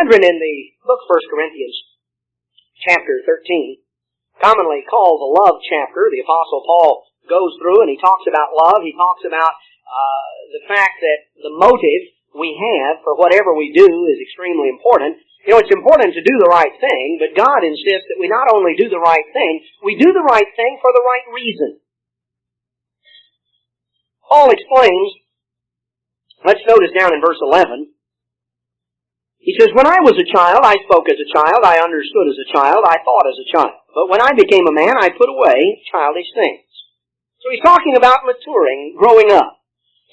Brethren, in the book of 1 Corinthians, chapter 13, commonly called the love chapter, the Apostle Paul goes through and he talks about love. He talks about the fact that the motive we have for whatever we do is extremely important. You know, it's important to do the right thing, but God insists that we not only do the right thing, we do the right thing for the right reason. Paul explains, let's notice down in verse 11, he says, "When I was a child, I spoke as a child, I understood as a child, I thought as a child. But when I became a man, I put away childish things." So he's talking about maturing, growing up.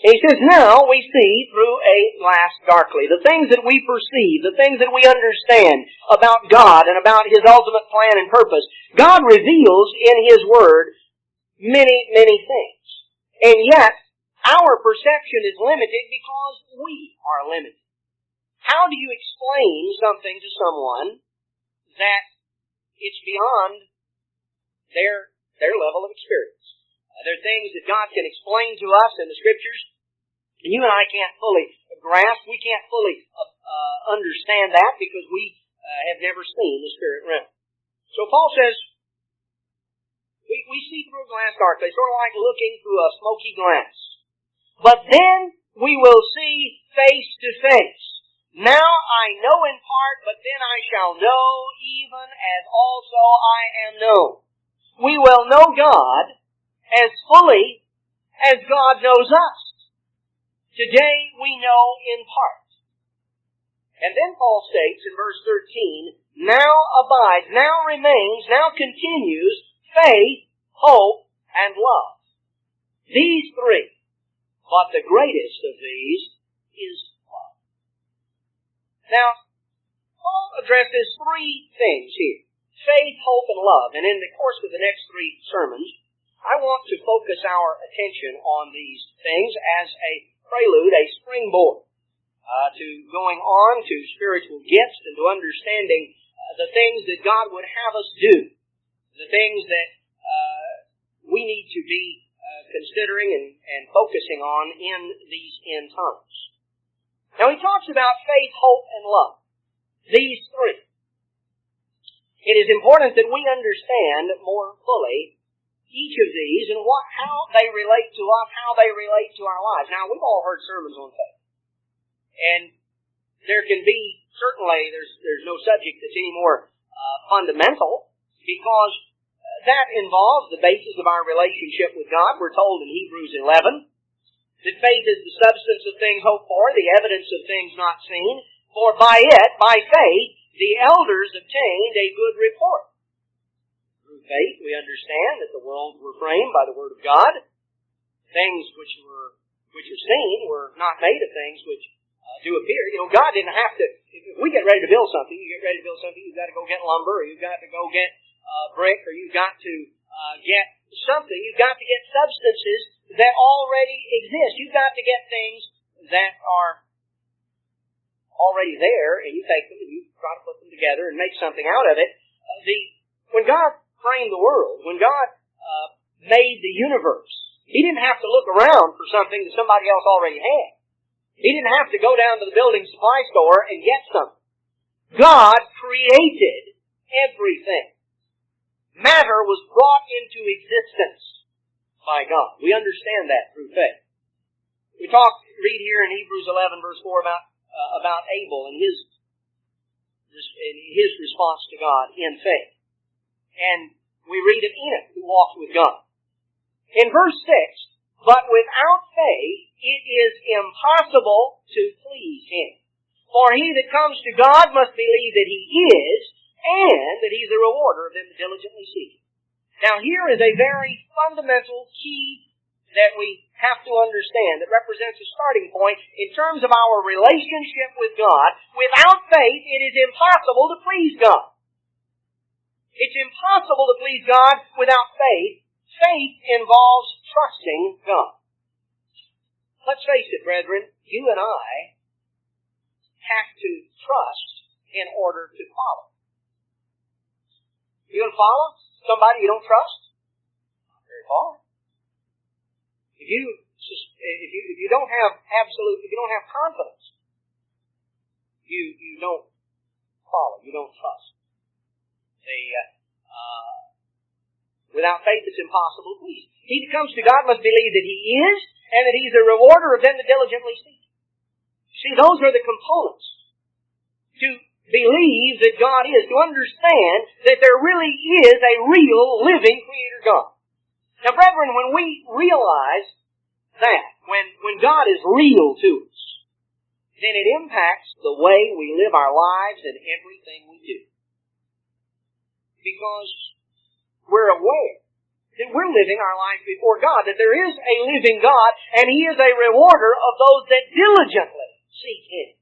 And he says, now we see through a glass darkly. The things that we perceive, the things that we understand about God and about His ultimate plan and purpose. God reveals in His Word many, many things. And yet, our perception is limited because we are limited. How do you explain something to someone that it's beyond their level of experience? There are things that God can explain to us in the Scriptures, and you and I can't fully grasp, we can't fully understand that because we have never seen the Spirit realm. So Paul says, we see through a glass darkly, sort of like looking through a smoky glass. But then we will see face to face. Now I know in part, but then I shall know even as also I am known. We will know God as fully as God knows us. Today we know in part. And then Paul states in verse 13, now abides, now remains, now continues faith, hope, and love. These three. But the greatest of these is love. Now, Paul addresses three things here. Faith, hope, and love. And in the course of the next three sermons, I want to focus our attention on these things as a prelude, a springboard to going on to spiritual gifts and to understanding the things that God would have us do, the things that we need to be considering and focusing on in these end times. Now he talks about faith, hope, and love. These three. It is important that we understand more fully each of these and how they relate to us, how they relate to our lives. Now, we've all heard sermons on faith. And there can be, certainly, there's no subject that's any more fundamental because that involves the basis of our relationship with God. We're told in Hebrews 11 that faith is the substance of things hoped for, the evidence of things not seen. For by it, by faith, the elders obtained a good report. Through faith, we understand that the worlds were framed by the Word of God. Things which are seen were not made of things which do appear. You know, God didn't have to. If we get ready to build something, you've got to go get lumber, or you've got to go get brick, or you've got to get something. You've got to get substances that already exist. You've got to get things that are already there, and you take them and you try to put them together and make something out of it. When God framed the world, when God made the universe, He didn't have to look around for something that somebody else already had. He didn't have to go down to the building supply store and get something. God created everything. Matter was brought into existence by God. We understand that through faith. We read here in Hebrews 11 verse 4 about Abel and his response to God in faith. And we read of Enoch who walked with God. In verse 6, but without faith it is impossible to please Him. For he that comes to God must believe that He is, and that He's the rewarder of them that diligently seek Him. Now here is a very fundamental key that we have to understand that represents a starting point in terms of our relationship with God. Without faith it is impossible to please God. It's impossible to please God without faith. Faith involves trusting God. Let's face it, brethren, you and I have to trust in order to follow. You going to follow somebody you don't trust? Not very far. If you don't have confidence, you don't follow. You don't trust. Without faith it's impossible to please. He that comes to God must believe that He is, and that He's a rewarder of them that diligently seek. See, those are the components. To believe that God is, to understand that there really is a real, living Creator God. Now, brethren, when we realize that, when God is real to us, then it impacts the way we live our lives and everything we do. Because we're aware that we're living our life before God, that there is a living God, and He is a rewarder of those that diligently seek Him.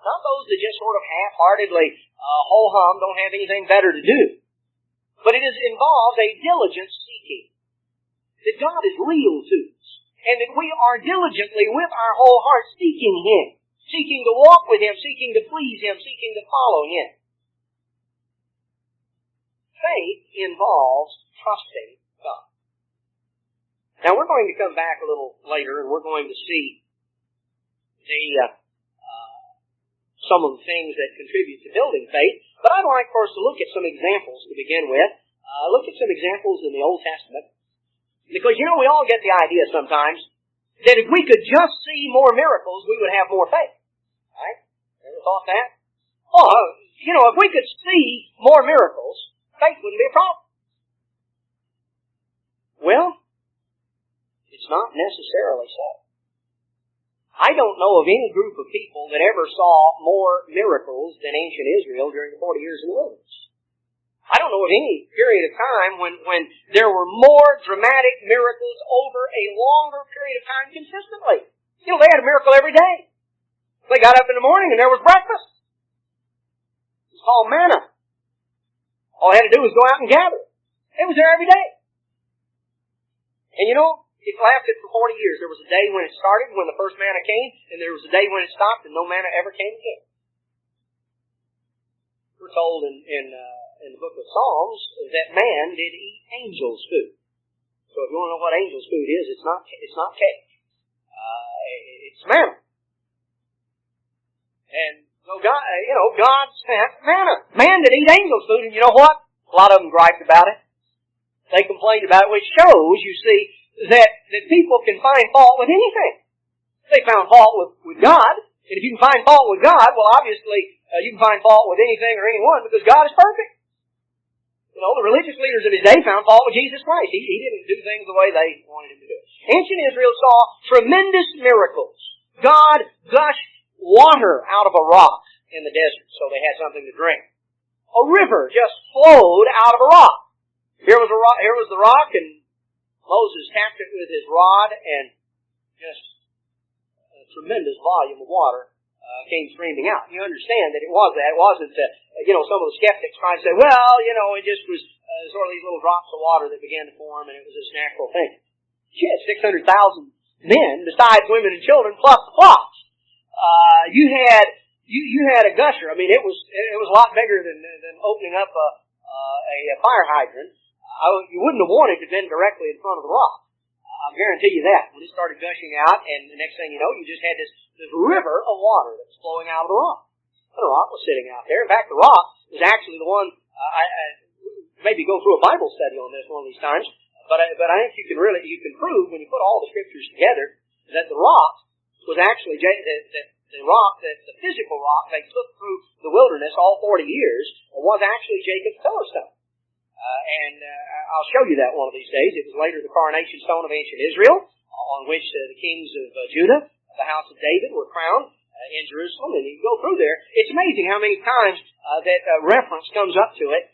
Not those that just sort of half-heartedly, ho-hum, don't have anything better to do. But it involves a diligent seeking. That God is real to us. And that we are diligently, with our whole heart, seeking Him. Seeking to walk with Him, seeking to please Him, seeking to follow Him. Faith involves trusting God. Now we're going to come back a little later and we're going to see some of the things that contribute to building faith. But I'd like for us to look at some examples to begin with. Look at some examples in the Old Testament. Because, you know, we all get the idea sometimes that if we could just see more miracles, we would have more faith. Right? Ever thought that? Oh, you know, if we could see more miracles, faith wouldn't be a problem. Well, it's not necessarily so. I don't know of any group of people that ever saw more miracles than ancient Israel during the 40 years in the wilderness. I don't know of any period of time when there were more dramatic miracles over a longer period of time consistently. You know, they had a miracle every day. They got up in the morning and there was breakfast. It was called manna. All they had to do was go out and gather. It was there every day. And you know, it lasted for 40 years. There was a day when it started, when the first manna came, and there was a day when it stopped, and no manna ever came again. We're told in the book of Psalms that man did eat angels' food. So if you want to know what angels' food is, it's not cake. It's manna. And so God sent manna. Man did eat angels' food, and you know what? A lot of them griped about it. They complained about it, which shows, you see, that people can find fault with anything. They found fault with God, and if you can find fault with God, well, obviously, you can find fault with anything or anyone because God is perfect. You know, the religious leaders of His day found fault with Jesus Christ. He didn't do things the way they wanted Him to do. Ancient Israel saw tremendous miracles. God gushed water out of a rock in the desert so they had something to drink. A river just flowed out of a rock. Here was the rock, and Moses tapped it with his rod, and just a tremendous volume of water came streaming out. You understand that it was that. It wasn't, some of the skeptics trying to say, well, it just was sort of these little drops of water that began to form, and it was this natural thing. You had 600,000 men, besides women and children, plus the flocks. You had a gusher. I mean, it was a lot bigger than opening up a fire hydrant. You wouldn't have wanted to have been directly in front of the rock. I'll guarantee you that. When it started gushing out, and the next thing you know, you just had this river of water that was flowing out of the rock. And the rock was sitting out there. In fact, the rock was actually the one, maybe go through a Bible study on this one of these times, but I think you can prove when you put all the scriptures together that the rock was actually the physical rock they took through the wilderness all 40 years was actually Jacob's pillar stone. I'll show you that one of these days. It was later the coronation stone of ancient Israel, on which the kings of Judah, the house of David, were crowned in Jerusalem. And you go through there, it's amazing how many times that reference comes up to it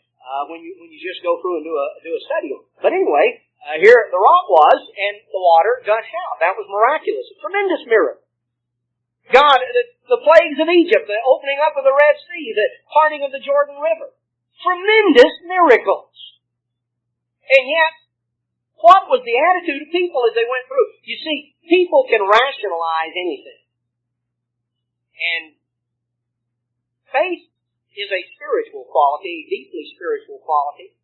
when you just go through and do a study on it. But anyway, here the rock was, and the water gushed out. That was miraculous, a tremendous miracle. God, the plagues of Egypt, the opening up of the Red Sea, the parting of the Jordan River. Tremendous miracles. And yet, what was the attitude of people as they went through? You see, people can rationalize anything. And faith is a spiritual quality, a deeply spiritual quality.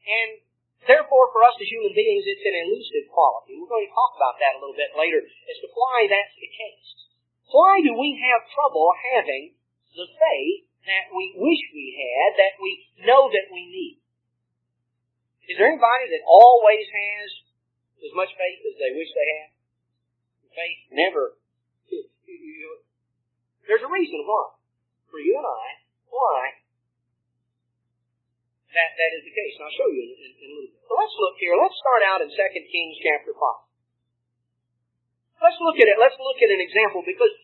And therefore, for us as human beings, it's an elusive quality. We're going to talk about that a little bit later as to why that's the case. Why do we have trouble having the faith that we wish we had that we know that we need? Is there anybody that always has as much faith as they wish they had? Faith never. There's a reason why. For you and I, why that is the case. And I'll show you in a little bit. So let's look here. Let's start out in 2 Kings chapter 5. Let's look at it. Let's look at an example, because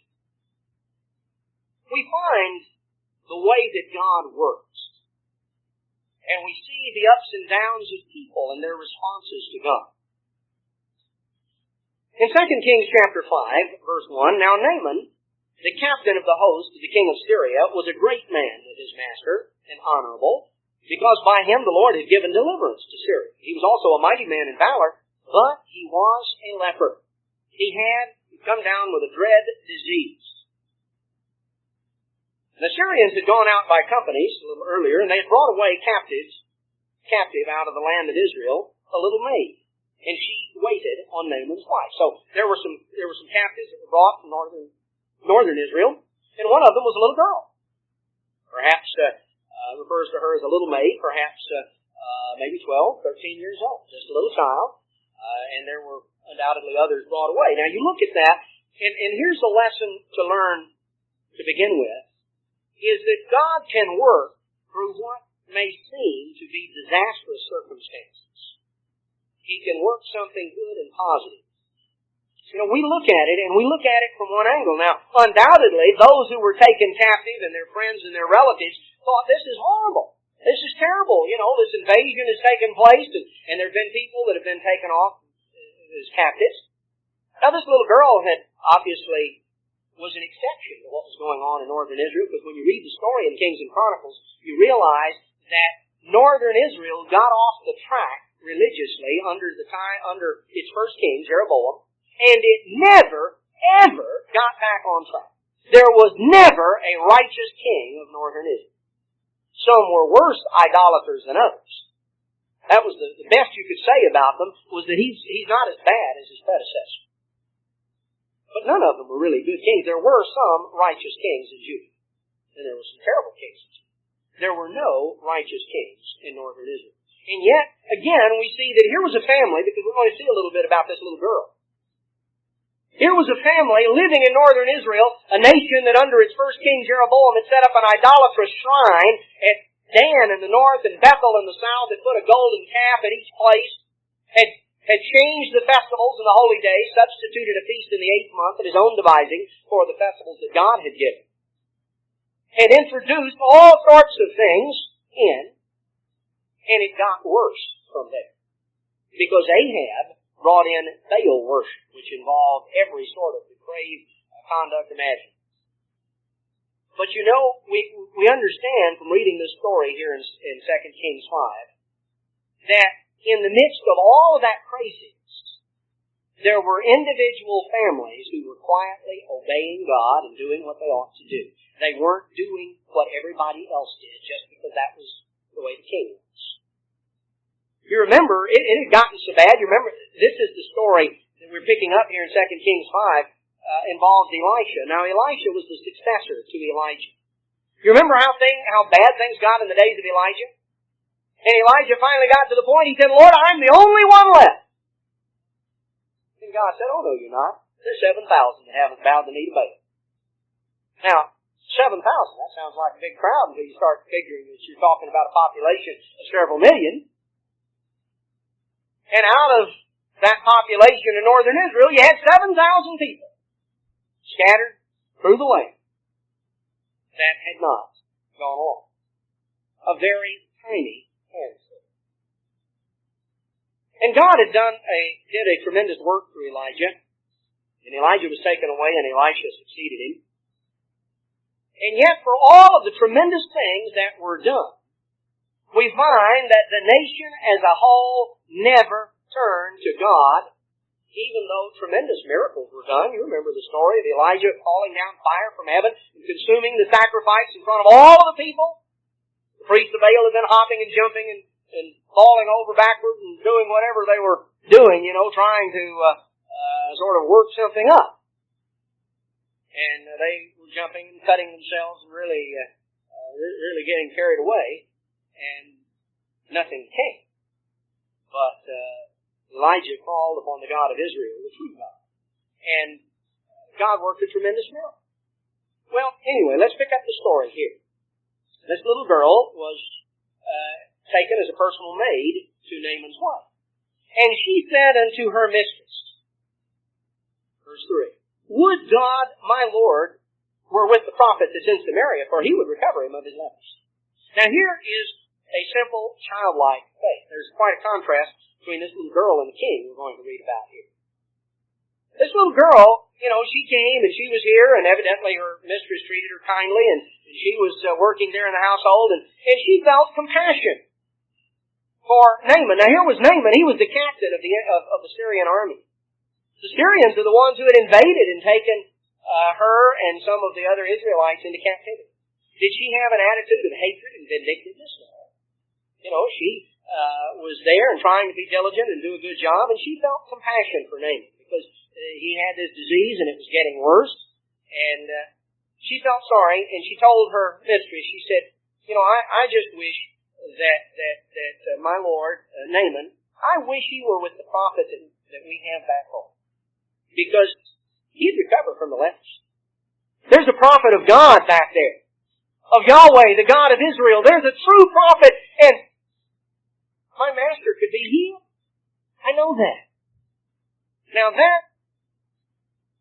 we find the way that God works. And we see the ups and downs of people and their responses to God. In 2 Kings chapter 5, verse 1, Now Naaman, the captain of the host of the king of Syria, was a great man with his master, and honorable, because by him the Lord had given deliverance to Syria. He was also a mighty man in valor, but he was a leper. He had come down with a dread disease. The Syrians had gone out by companies a little earlier, and they had brought away captive out of the land of Israel, a little maid, and she waited on Naaman's wife. So there were some captives that were brought from northern Israel, and one of them was a little girl. Perhaps refers to her as a little maid, perhaps maybe 12, 13 years old, just a little child, and there were undoubtedly others brought away. Now you look at that, and here's the lesson to learn to begin with, is that God can work through what may seem to be disastrous circumstances. He can work something good and positive. You know, we look at it, and we look at it from one angle. Now, undoubtedly, those who were taken captive and their friends and their relatives thought, this is horrible. This is terrible. You know, this invasion has taken place, and there have been people that have been taken off as captives. Now, this little girl had obviously was an exception to what was going on in northern Israel, because when you read the story in Kings and Chronicles, you realize that northern Israel got off the track religiously under its first king, Jeroboam, and it never, ever got back on track. There was never a righteous king of northern Israel. Some were worse idolaters than others. That was the best you could say about them, was that he's not as bad as his predecessor. But none of them were really good kings. There were some righteous kings in Judah, and there were some terrible kings in Judah. There were no righteous kings in northern Israel. And yet, again, we see that here was a family, because we're going to see a little bit about this little girl. Here was a family living in northern Israel, a nation that under its first king, Jeroboam, had set up an idolatrous shrine at Dan in the north and Bethel in the south, had put a golden calf at each place, had changed the festivals and the holy days, substituted a feast in the 8th month of his own devising for the festivals that God had given, had introduced all sorts of things in, and it got worse from there. Because Ahab brought in Baal worship, which involved every sort of depraved conduct imaginable. But you know, we understand from reading this story here in 2 Kings 5, that in the midst of all of that craziness, there were individual families who were quietly obeying God and doing what they ought to do. They weren't doing what everybody else did just because that was the way the king was. You remember, it had gotten so bad. You remember, this is the story that we're picking up here in 2 Kings 5, involves Elisha. Now, Elisha was the successor to Elijah. You remember how bad things got in the days of Elijah? And Elijah finally got to the point, he said, Lord, I'm the only one left. And God said, oh, no, you're not. There's 7,000 that haven't bowed the knee to Baal. Now, 7,000, that sounds like a big crowd until you start figuring that you're talking about a population of several million. And out of that population in northern Israel, you had 7,000 people scattered through the land that had not gone on. A very tiny handful. And God had did a tremendous work through Elijah, and Elijah was taken away, and Elisha succeeded him. And yet, for all of the tremendous things that were done, we find that the nation as a whole never turned to God, even though tremendous miracles were done. You remember the story of Elijah calling down fire from heaven and consuming the sacrifice in front of all of the people. The priests of Baal had been hopping and jumping and falling over backwards and doing whatever they were doing, trying to sort of work something up. And they were jumping and cutting themselves and really getting carried away, and nothing came. But Elijah called upon the God of Israel, the true God. And God worked a tremendous miracle. Well, anyway, let's pick up the story here. This little girl was taken as a personal maid to Naaman's wife. And she said unto her mistress, verse 3, Would God, my Lord, were with the prophet that's in Samaria, for he would recover him of his leprosy. Now here is a simple, childlike faith. There's quite a contrast between this little girl and the king we're going to read about here. This little girl, she came and she was here, and evidently her mistress treated her kindly, and she was working there in the household, and she felt compassion for Naaman. Now here was Naaman. He was the captain of the Syrian army. The Syrians are the ones who had invaded and taken her and some of the other Israelites into captivity. Did she have an attitude of hatred and vindictiveness? No. She was there and trying to be diligent and do a good job, and she felt compassion for Naaman because he had this disease and it was getting worse. And she felt sorry, and she told her mistress, she said, I just wish that my Lord, Naaman, I wish he were with the prophet that we have back home. Because he'd recover from the leprosy. There's a prophet of God back there. Of Yahweh, the God of Israel. There's a true prophet, and my master could be healed. I know that. Now that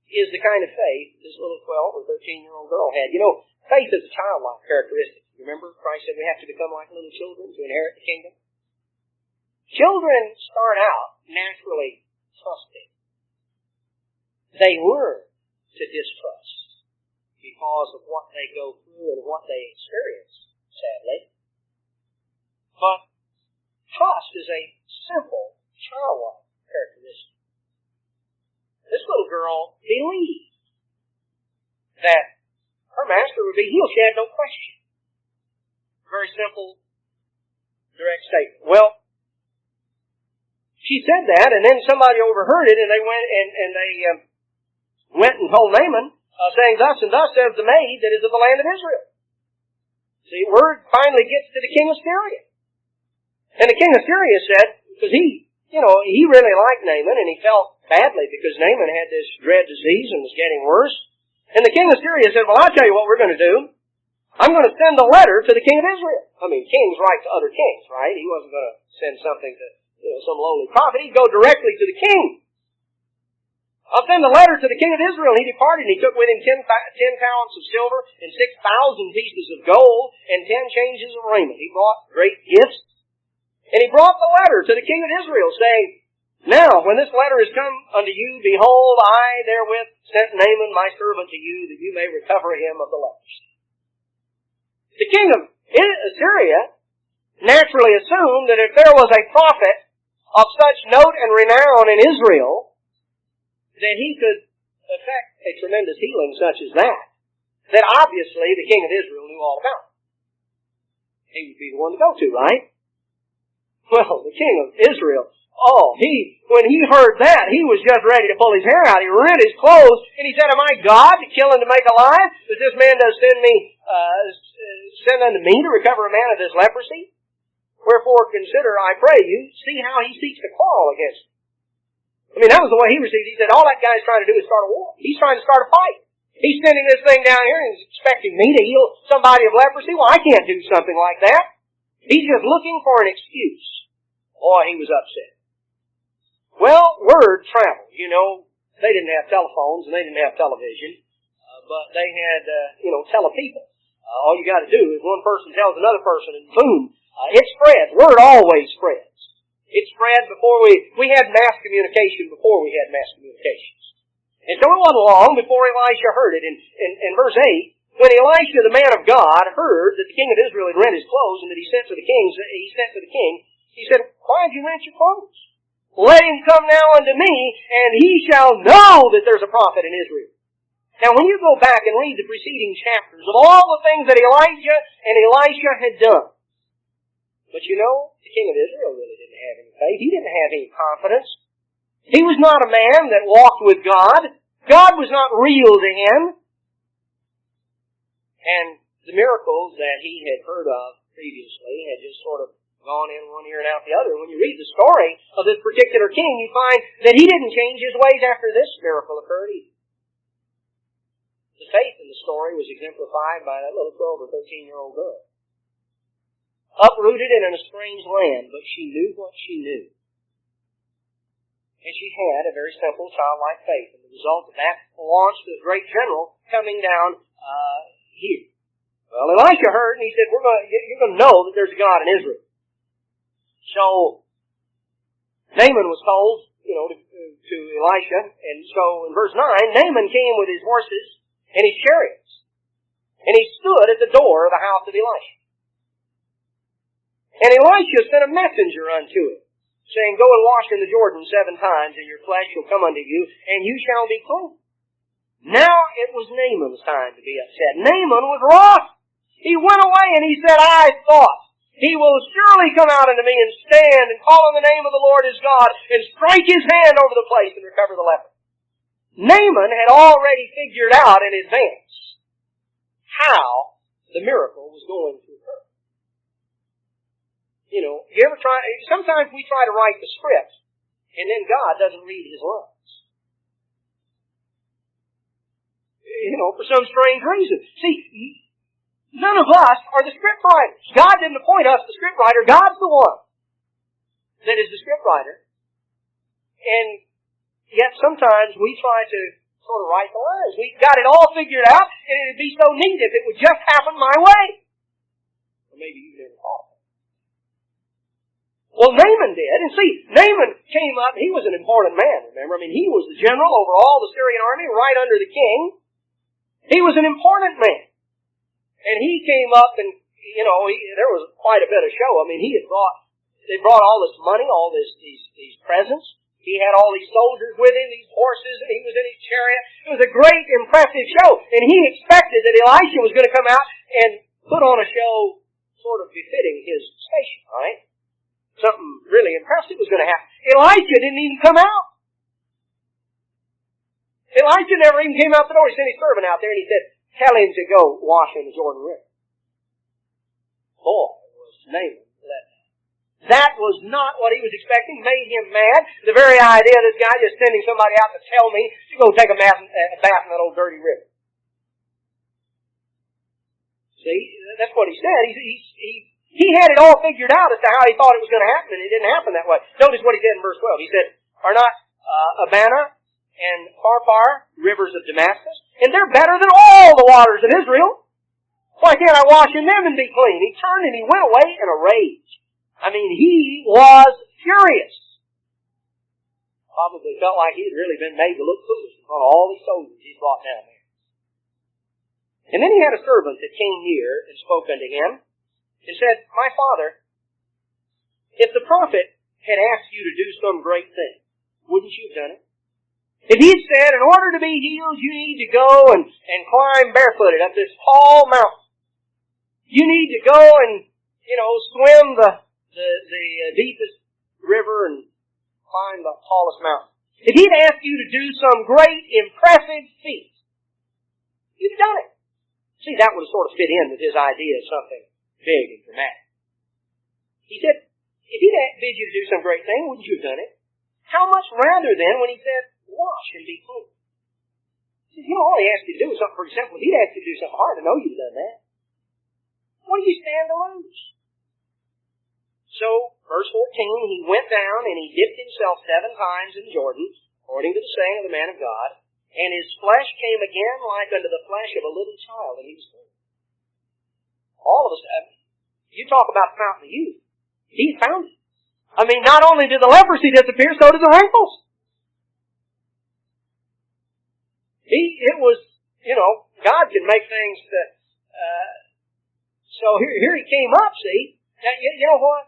is the kind of faith this little 12 or 13-year-old girl had. Faith is a childlike characteristic. Remember, Christ said we have to become like little children to inherit the kingdom. Children start out naturally trusting. They learn to distrust because of what they go through and what they experience, sadly. But trust is a simple, childlike characteristic. This little girl believed that her master would be healed. She had no question. Very simple, direct statement. Well, she said that, and then somebody overheard it, and they went and told Naaman, saying, Thus and thus says the maid that is of the land of Israel. See, word finally gets to the king of Syria. And the king of Syria said, because he really liked Naaman, and he felt badly because Naaman had this dread disease and was getting worse. And the king of Syria said, Well, I'll tell you what we're going to do. I'm going to send a letter to the king of Israel. Kings write to other kings, right? He wasn't going to send something to some lowly prophet. He'd go directly to the king. I'll send a letter to the king of Israel. He departed, and he took with him 10 talents of silver and 6,000 pieces of gold and 10 changes of raiment. He brought great gifts. And he brought the letter to the king of Israel, saying, Now, when this letter is come unto you, behold, I therewith sent Naaman my servant to you, that you may recover him of the leprosy. The king of Syria naturally assumed that if there was a prophet of such note and renown in Israel, that he could effect a tremendous healing such as that obviously the king of Israel knew all about. He would be the one to go to, right? Well, the king of Israel, when he heard that, he was just ready to pull his hair out. He rent his clothes, and he said, Am I God to kill and to make alive? That this man does send unto me to recover a man of this leprosy? Wherefore consider, I pray you, see how he seeks to quarrel against me. That was the way he received it. He said, all that guy's trying to do is start a war. He's trying to start a fight. He's sending this thing down here and he's expecting me to heal somebody of leprosy. Well, I can't do something like that. He's just looking for an excuse. Boy, he was upset. Well, word traveled. They didn't have telephones and they didn't have television, but they had, telepeople. All you got to do is one person tells another person and boom, it spreads. Word always spreads. It spread before we had mass communication before we had mass communications. And so it wasn't long before Elisha heard it. In verse 8, when Elisha, the man of God, heard that the king of Israel had rent his clothes and that he sent to the king, he said, Why did you rent your clothes? Let him come now unto me, and he shall know that there's a prophet in Israel. Now when you go back and read the preceding chapters of all the things that Elijah and Elisha had done, but the king of Israel really didn't have any faith. He didn't have any confidence. He was not a man that walked with God. God was not real to him. And the miracles that he had heard of previously had just sort of gone in one ear and out the other. When you read the story of this particular king, you find that he didn't change his ways after this miracle occurred either. The faith in the story was exemplified by that little 12 or 13-year-old girl. Uprooted and in a strange land, but she knew what she knew. And she had a very simple, childlike faith. And the result of that launched the great general coming down here. Well, Elisha heard, and he said, you're going to know that there's a God in Israel. So, Naaman was told, to Elisha, and so in verse 9, Naaman came with his horses and his chariots, and he stood at the door of the house of Elisha. And Elisha sent a messenger unto him, saying, Go and wash in the Jordan 7 times, and your flesh shall come unto you, and you shall be clean. Now it was Naaman's time to be upset. Naaman was wroth. He went away and he said, I thought, he will surely come out unto me and stand and call on the name of the Lord his God and strike his hand over the place and recover the leper. Naaman had already figured out in advance how the miracle was going to occur. You ever try, sometimes we try to write the script and then God doesn't read his lines. For some strange reason. See, none of us are the script writers. God didn't appoint us the script writer. God's the one that is the script writer. And yet sometimes we try to sort of write the lines. We got it all figured out, and it would be so neat if it would just happen my way. Or maybe you never thought. Well, Naaman did. And see, Naaman came up. He was an important man, remember? He was the general over all the Syrian army, right under the king. He was an important man. And he came up and, there was quite a bit of show. They brought all this money, all these presents. He had all these soldiers with him, these horses, and he was in his chariot. It was a great, impressive show. And he expected that Elisha was going to come out and put on a show sort of befitting his station, right? Something really impressive was going to happen. Elisha didn't even come out. Elisha never even came out the door. He sent his servant out there and he said, tell him to go wash in the Jordan River. Boy, was Naaman let down. That was not what he was expecting. Made him mad. The very idea of this guy just sending somebody out to tell me to go take a bath in that old dirty river. See, that's what he said. He had it all figured out as to how he thought it was going to happen, and it didn't happen that way. Notice what he said in verse 12. He said, Are not Abana and Pharpar rivers of Damascus? And they're better than all the waters of Israel. Why can't I wash in them and be clean? He turned and he went away in a rage. He was furious. Probably felt like he had really been made to look foolish in front of all these soldiers he'd brought down there. And then he had a servant that came near and spoke unto him and said, My father, if the prophet had asked you to do some great thing, wouldn't you have done it? If he had said, in order to be healed, you need to go and climb barefooted up this tall mountain. You need to go and, swim the deepest river and climb the tallest mountain. If he'd asked you to do some great, impressive feat, you'd have done it. See, that would have sort of fit in with his idea of something big and dramatic. He said, if he'd bid you to do some great thing, wouldn't you have done it? How much rather then when he said, wash and be clean? He said, all he asked you to do was something pretty simple. If he'd asked you to do something hard, I know you'd have done that. What do you stand to lose? So, verse 14, he went down and he dipped himself 7 times in Jordan, according to the saying of the man of God, and his flesh came again like unto the flesh of a little child, and he was clean. All of us, you talk about the fountain of youth. He found it. Not only did the leprosy disappear, so did the wrinkles. It was, God can make things that, so here he came up, see. Now, you know what?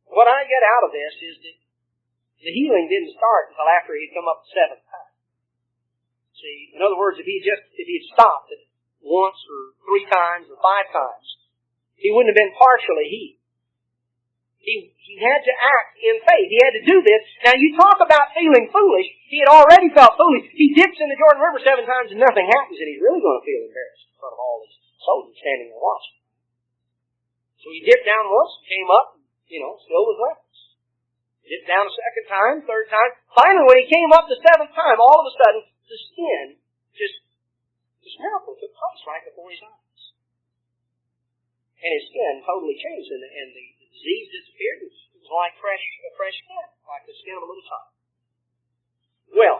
What I get out of this is that the healing didn't start until after he'd come up the 7th time. See, in other words, if he had stopped it once or 3 times or 5 times, he wouldn't have been partially healed. He had to act in faith. He had to do this. Now, you talk about feeling foolish. He had already felt foolish. He dips in the Jordan River 7 times and nothing happens, and he's really going to feel embarrassed in front of all these soldier standing there watching. So he dipped down once, came up, still was weapons. He dipped down a second time, third time. Finally, when he came up the seventh time, all of a sudden, the skin this miracle took place right before his eyes. And his skin totally changed, and the disease disappeared. It was like fresh skin, like the skin of a little child. Well,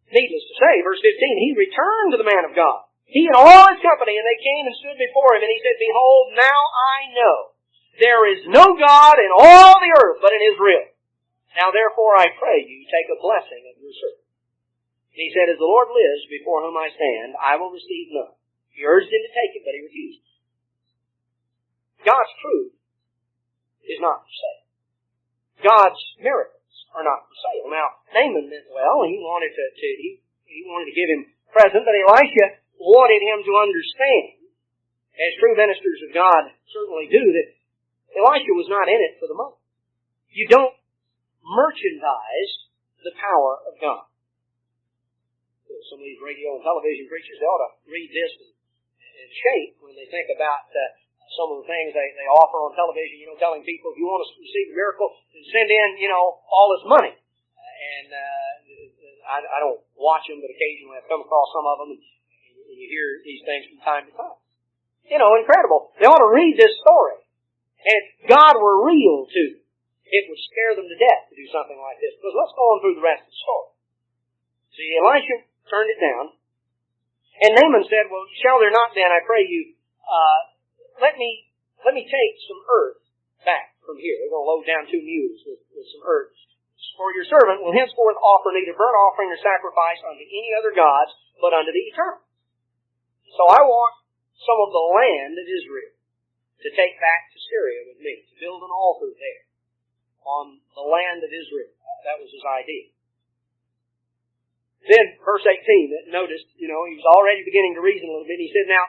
needless to say, verse 15, he returned to the man of God, he and all his company, and they came and stood before him, and he said, Behold, now I know there is no God in all the earth but in Israel. Now therefore I pray you, take a blessing of your servant. And he said, As the Lord lives, before whom I stand, I will receive none. He urged him to take it, but he refused. God's truth is not for sale. God's miracles are not for sale. Now, Naaman meant well. He wanted he wanted to give him a present, but Elisha wanted him to understand, as true ministers of God certainly do, that Elisha was not in it for the money. You don't merchandise the power of God. Some of these radio and television preachers, they ought to read this and shake when they think about some of the things they offer on television, telling people, if you want to receive a miracle, send in, all this money. I don't watch them, but occasionally I've come across some of them, and you hear these things from time to time. Incredible. They ought to read this story. And if God were real, too, it would scare them to death to do something like this. Because let's go on through the rest of the story. See, Elisha turned it down. And Naaman said, Well, shall there not then, I pray you, let me take some earth back from here. We're going to load down 2 mules with some earth. For your servant will henceforth offer neither burnt offering or sacrifice unto any other gods, but unto the eternal. So I want some of the land of Israel to take back to Syria with me, to build an altar there on the land of Israel. That was his idea. Then, verse 18, notice, he was already beginning to reason a little bit. He said, Now,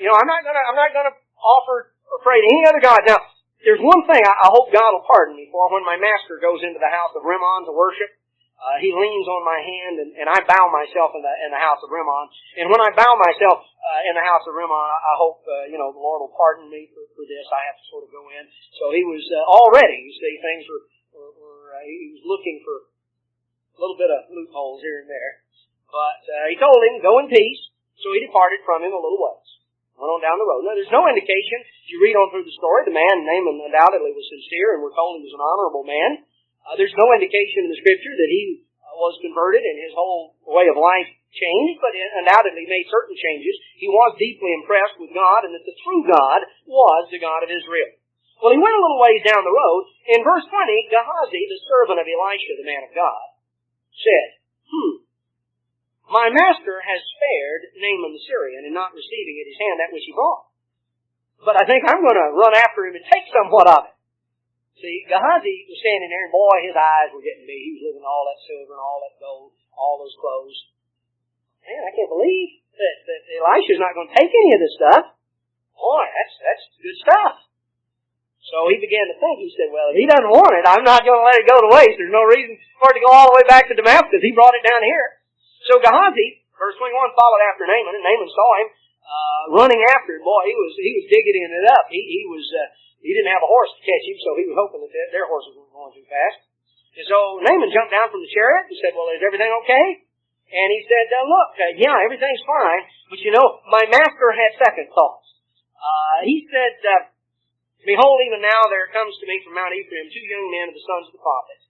I'm not gonna offer or pray to any other god. Now, there's one thing I hope God will pardon me for. When my master goes into the house of Rimmon to worship, he leans on my hand, and I bow myself in the house of Rimmon. And when I bow myself in the house of Rimmon, I hope the Lord will pardon me for this. I have to sort of go in. So he was already, you see, things were he was looking for a little bit of loopholes here and there. But he told him, Go in peace. So he departed from him a little ways. Went on down the road. Now, there's no indication, if you read on through the story, the man, Naaman, undoubtedly was sincere, and we're told he was an honorable man. There's no indication in the Scripture that he was converted and his whole way of life changed, but undoubtedly made certain changes. He was deeply impressed with God, and that the true God was the God of Israel. Well, he went a little ways down the road. In verse 20, Gehazi, the servant of Elisha, the man of God, said, My master has spared Naaman the Syrian in not receiving at his hand that which he brought. But I think I'm going to run after him and take somewhat of it. See, Gehazi was standing there, and boy, his eyes were getting big. He was looking at all that silver and all that gold, all those clothes. Man, I can't believe that Elisha's not going to take any of this stuff. Boy, that's good stuff. So he began to think. He said, Well, if he doesn't want it, I'm not going to let it go to waste. There's no reason for it to go all the way back to Damascus. He brought it down here. So Gehazi, verse 21, followed after Naaman, and Naaman saw him running after him. Boy, he was digging it up. He didn't have a horse to catch him, so he was hoping that their horses weren't going too fast. And so Naaman jumped down from the chariot and said, Well, is everything okay? And he said, Look, yeah, everything's fine, but my master had second thoughts. He said, Behold, even now there comes to me from Mount Ephraim 2 young men of the sons of the prophets.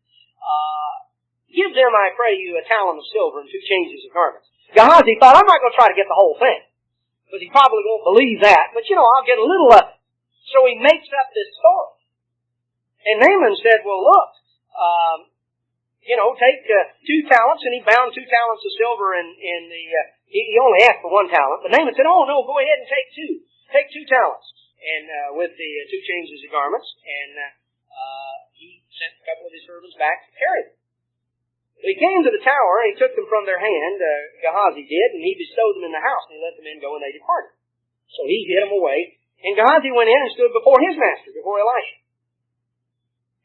Give them, I pray you, a talent of silver and 2 changes of garments. Gehazi thought, I'm not going to try to get the whole thing, because he probably won't believe that. But, I'll get a little of it. So he makes up this story. And Naaman said, Well, look, take 2 talents, and he bound 2 talents of silver in the, he only asked for 1 talent, but Naaman said, Oh, no, go ahead and take 2. Take 2 talents. And with the 2 changes of garments, and he sent a couple of his servants back to carry them. So he came to the tower, and he took them from their hand, Gehazi did, and he bestowed them in the house, and he let the men go, and they departed. So he hid them away, and Gehazi went in and stood before his master, before Elisha.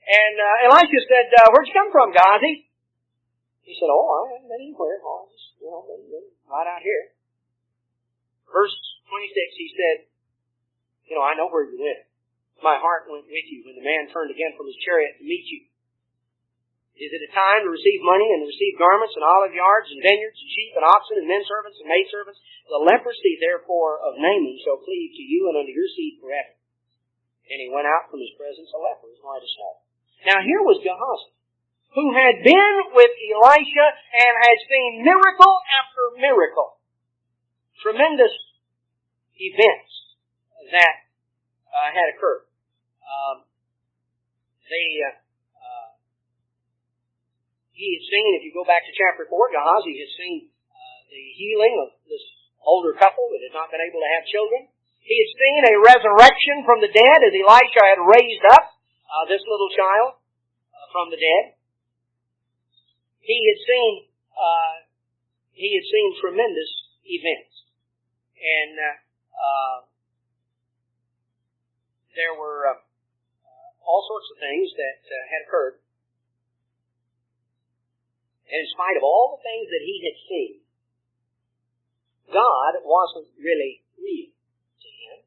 And Elisha said, Where'd you come from, Gehazi? He said, Oh, I haven't been anywhere. I just, been right out here. Verse 26, he said, I know where you went. My heart went with you when the man turned again from his chariot to meet you. Is it a time to receive money and to receive garments and olive yards and vineyards and sheep and oxen and men servants and maid servants? The leprosy, therefore, of Naaman shall cleave to you and unto your seed forever. And he went out from his presence a leper as white as snow. Now here was Gehazi, who had been with Elisha and had seen miracle after miracle. Tremendous events that had occurred. He had seen, if you go back to chapter 4, Gehazi had seen the healing of this older couple that had not been able to have children. He had seen a resurrection from the dead as Elisha had raised up this little child from the dead. He had seen tremendous events. And there were all sorts of things that had occurred. And in spite of all the things that he had seen, God wasn't really real to him.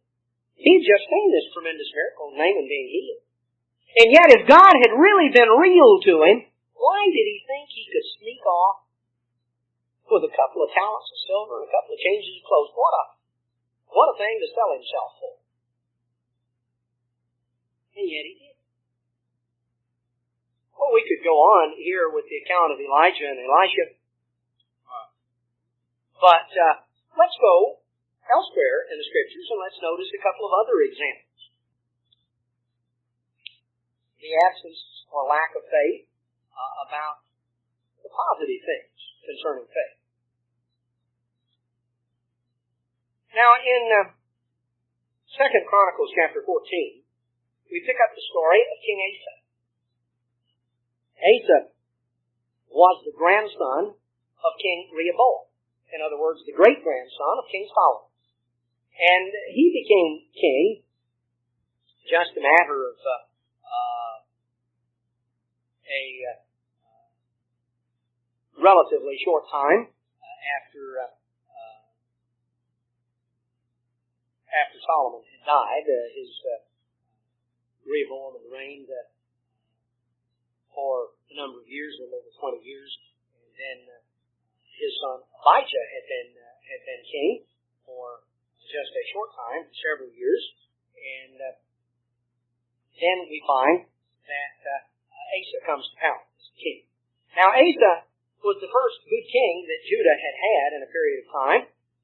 He'd just seen this tremendous miracle of Naaman being healed. And yet if God had really been real to him, why did he think he could sneak off with a couple of talents of silver and a couple of changes of clothes? What a thing to sell himself for. And yet he did. Well, we could go on here with the account of Elijah and Elisha. But let's go elsewhere in the Scriptures and let's notice a couple of other examples. The absence or lack of faith about the positive things concerning faith. Now in 2 Chronicles chapter 14, we pick up the story of King Asa. Asa was the grandson of King Rehoboam. In other words, the great-grandson of King Solomon. And he became king just a matter of a relatively short time after Solomon had died. Rehoboam had reigned for a number of years, a little over 20 years, and then his son Abijah had been king for just a short time, several years, and then we find that Asa comes to power as king. Now Asa was the first good king that Judah had had in a period of time.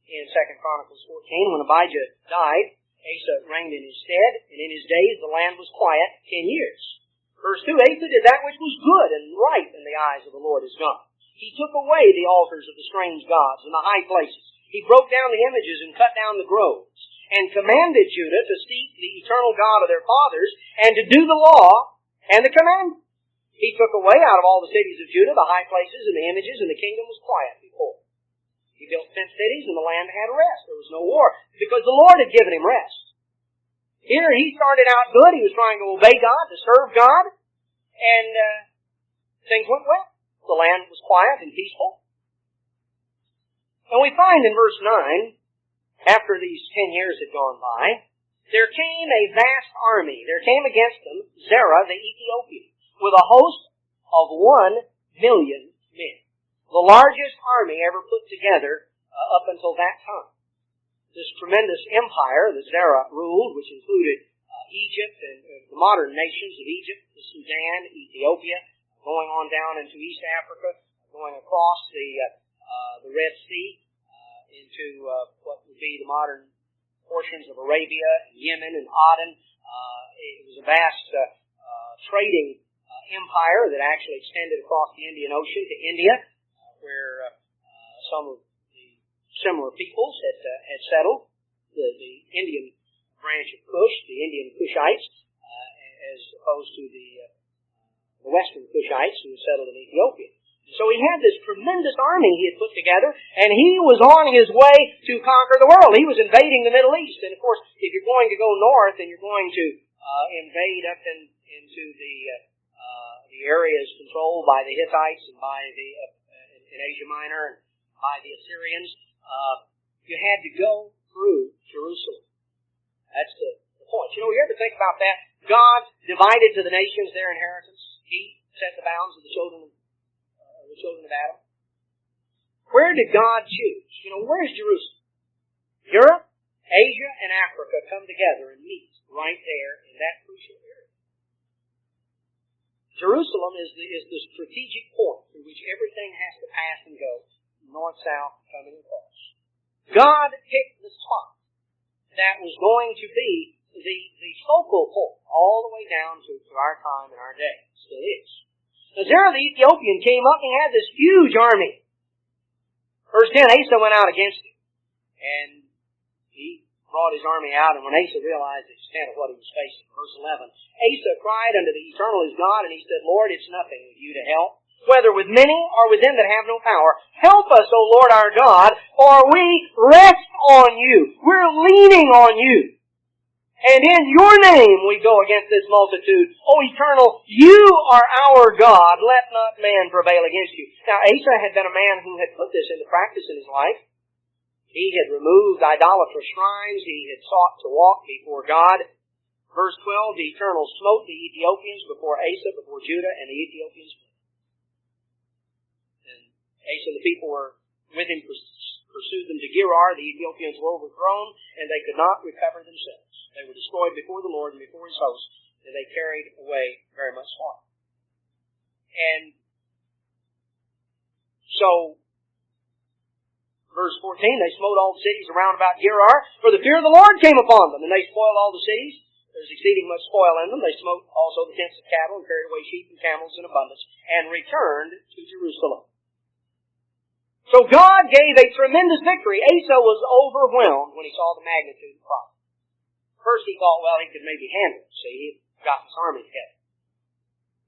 In 2 Chronicles 14, when Abijah died, Asa reigned in his stead, and in his days the land was quiet 10 years. Verse 2, Asa did that which was good and right in the eyes of the Lord his God. He took away the altars of the strange gods and the high places. He broke down the images and cut down the groves, and commanded Judah to seek the eternal God of their fathers, and to do the law and the commandment. He took away out of all the cities of Judah the high places and the images, and the kingdom was quiet before. He built fenced cities, and the land had rest. There was no war, because the Lord had given him rest. Here he started out good. He was trying to obey God, to serve God, and things went well. The land was quiet and peaceful. And we find in verse 9, after these 10 years had gone by, there came a vast army. There came against them Zerah the Ethiopian, with a host of 1,000,000 men. The largest army ever put together up until that time. This tremendous empire that Zerah ruled, which included Egypt and the modern nations of Egypt, the Sudan, Ethiopia, going on down into East Africa, going across the Red Sea into what would be the modern portions of Arabia, Yemen, and Aden. It was a vast trading empire that actually extended across the Indian Ocean to India, where some of the similar peoples had settled. The Indian branch of Cush, the Indian Cushites, as opposed to the Western Cushites who settled in Ethiopia. So he had this tremendous army he had put together, and he was on his way to conquer the world. He was invading the Middle East. And of course, if you're going to go north and you're going to invade up into the areas controlled by the Hittites and by in Asia Minor and by the Assyrians, you had to go through Jerusalem. That's You ever think about that? God divided to the nations their inheritance. He set the bounds of the children of Adam. Where did God choose? Where's Jerusalem? Europe, Asia, and Africa come together and meet right there in that crucial area. Jerusalem is the strategic point through which everything has to pass and go, north, south, coming across. God picked the spot that was going to be the focal point all the way down to our time and our day. It still is. Now, Zerah the Ethiopian came up and he had this huge army. Verse 10, Asa went out against him. And he brought his army out, and when Asa realized the extent of what he was facing, verse 11, Asa cried unto the Eternal his God, and he said, Lord, it's nothing with you to help, whether with many or with them that have no power. Help us, O Lord our God, for we rest on you. We're leaning on you. And in your name we go against this multitude. O Eternal, you are our God. Let not man prevail against you. Now, Asa had been a man who had put this into practice in his life. He had removed idolatrous shrines. He had sought to walk before God. Verse 12, the Eternal smote the Ethiopians before Asa, before Judah, and the Ethiopians fled. And Asa and the people were with him, pursued them to Gerar. The Ethiopians were overthrown, and they could not recover themselves. They were destroyed before the Lord and before His host, and they carried away very much slaughter. And so, verse 14, they smote all the cities around about Gerar, for the fear of the Lord came upon them, and they spoiled all the cities. There was exceeding much spoil in them. They smote also the tents of cattle, and carried away sheep and camels in abundance, and returned to Jerusalem. So God gave a tremendous victory. Asa was overwhelmed when he saw the magnitude of the problem. First he thought, well, he could maybe handle it. See, he had got his army together.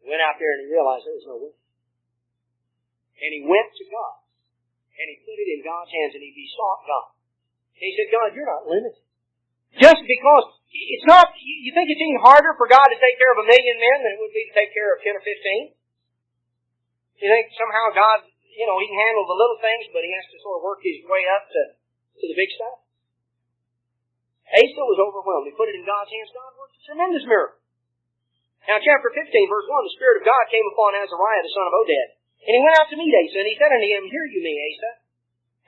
He went out there and he realized there was no way. And he went to God. And he put it in God's hands and he besought God. And he said, God, you're not limited. Just because it's not, you think it's any harder for God to take care of 1 million men than it would be to take care of 10 or 15? You think somehow God, He can handle the little things, but He has to sort of work His way up to the big stuff? Asa was overwhelmed. He put it in God's hands. God worked a tremendous miracle. Now, chapter 15, verse 1, the Spirit of God came upon Azariah, the son of Oded. And he went out to meet Asa, and he said unto him, Hear you me, Asa,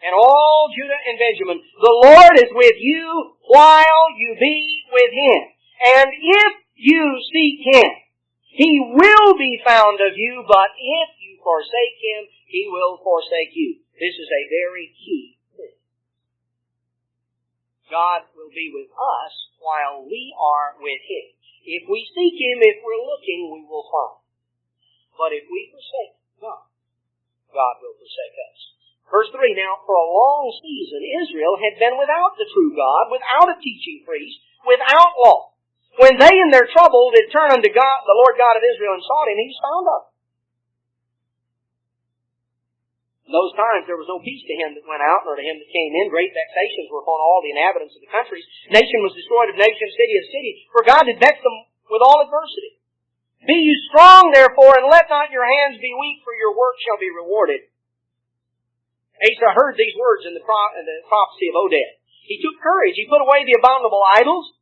and all Judah and Benjamin. The Lord is with you while you be with Him. And if you seek Him, He will be found of you, but if you forsake Him, He will forsake you. This is a very key thing. God will be with us while we are with Him. If we seek Him, if we're looking, we will find. But if we forsake God, God will forsake us. Verse 3, now for a long season Israel had been without the true God, without a teaching priest, without law. When they in their trouble did turn unto God, the Lord God of Israel, and sought Him, He was found of them. In those times there was no peace to him that went out, nor to him that came in. Great vexations were upon all the inhabitants of the countries. Nation was destroyed of nation, city of city, for God had vexed them with all adversity. Be you strong, therefore, and let not your hands be weak, for your work shall be rewarded. Asa heard these words in the prophecy of Oded. He took courage. He put away the abominable idols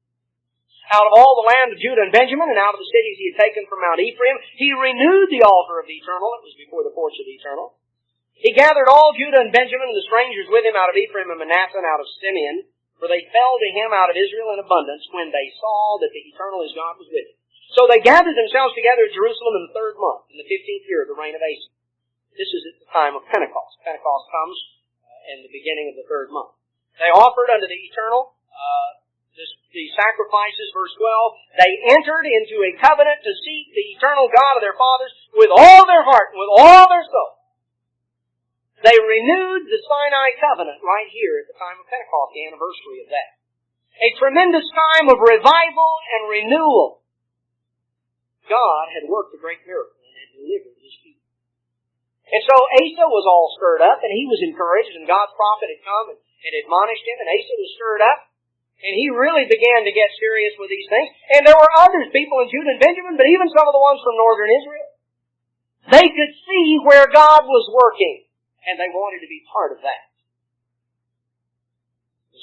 out of all the land of Judah and Benjamin, and out of the cities he had taken from Mount Ephraim. He renewed the altar of the Eternal. It was before the porch of the Eternal. He gathered all Judah and Benjamin and the strangers with him out of Ephraim and Manasseh and out of Simeon, for they fell to him out of Israel in abundance when they saw that the Eternal his God was with him. So they gathered themselves together at Jerusalem in the 3rd month, in the 15th year of the reign of Asa. This is at the time of Pentecost. Pentecost comes in the beginning of the 3rd month. They offered unto the Eternal the sacrifices, verse 12. They entered into a covenant to seek the eternal God of their fathers with all their heart and with all their soul. They renewed the Sinai covenant right here at the time of Pentecost, the anniversary of that. A tremendous time of revival and renewal. God had worked a great miracle and had delivered His people. And so Asa was all stirred up, and he was encouraged, and God's prophet had come and admonished him, and Asa was stirred up. And he really began to get serious with these things. And there were others, people in Judah and Benjamin, but even some of the ones from northern Israel. They could see where God was working, and they wanted to be part of that.